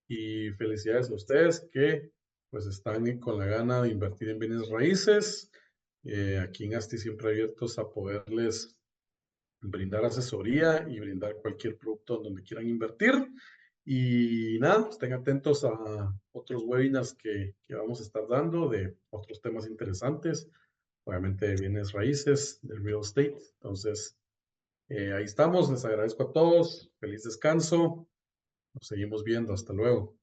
y felicidades a ustedes que pues están con la gana de invertir en bienes raíces. Aquí en ASTI siempre abiertos a poderles brindar asesoría y brindar cualquier producto donde quieran invertir. Y nada, estén atentos a otros webinars que vamos a estar dando de otros temas interesantes, obviamente de bienes raíces, de real estate. Entonces, ahí estamos, les agradezco a todos, feliz descanso, nos seguimos viendo, hasta luego.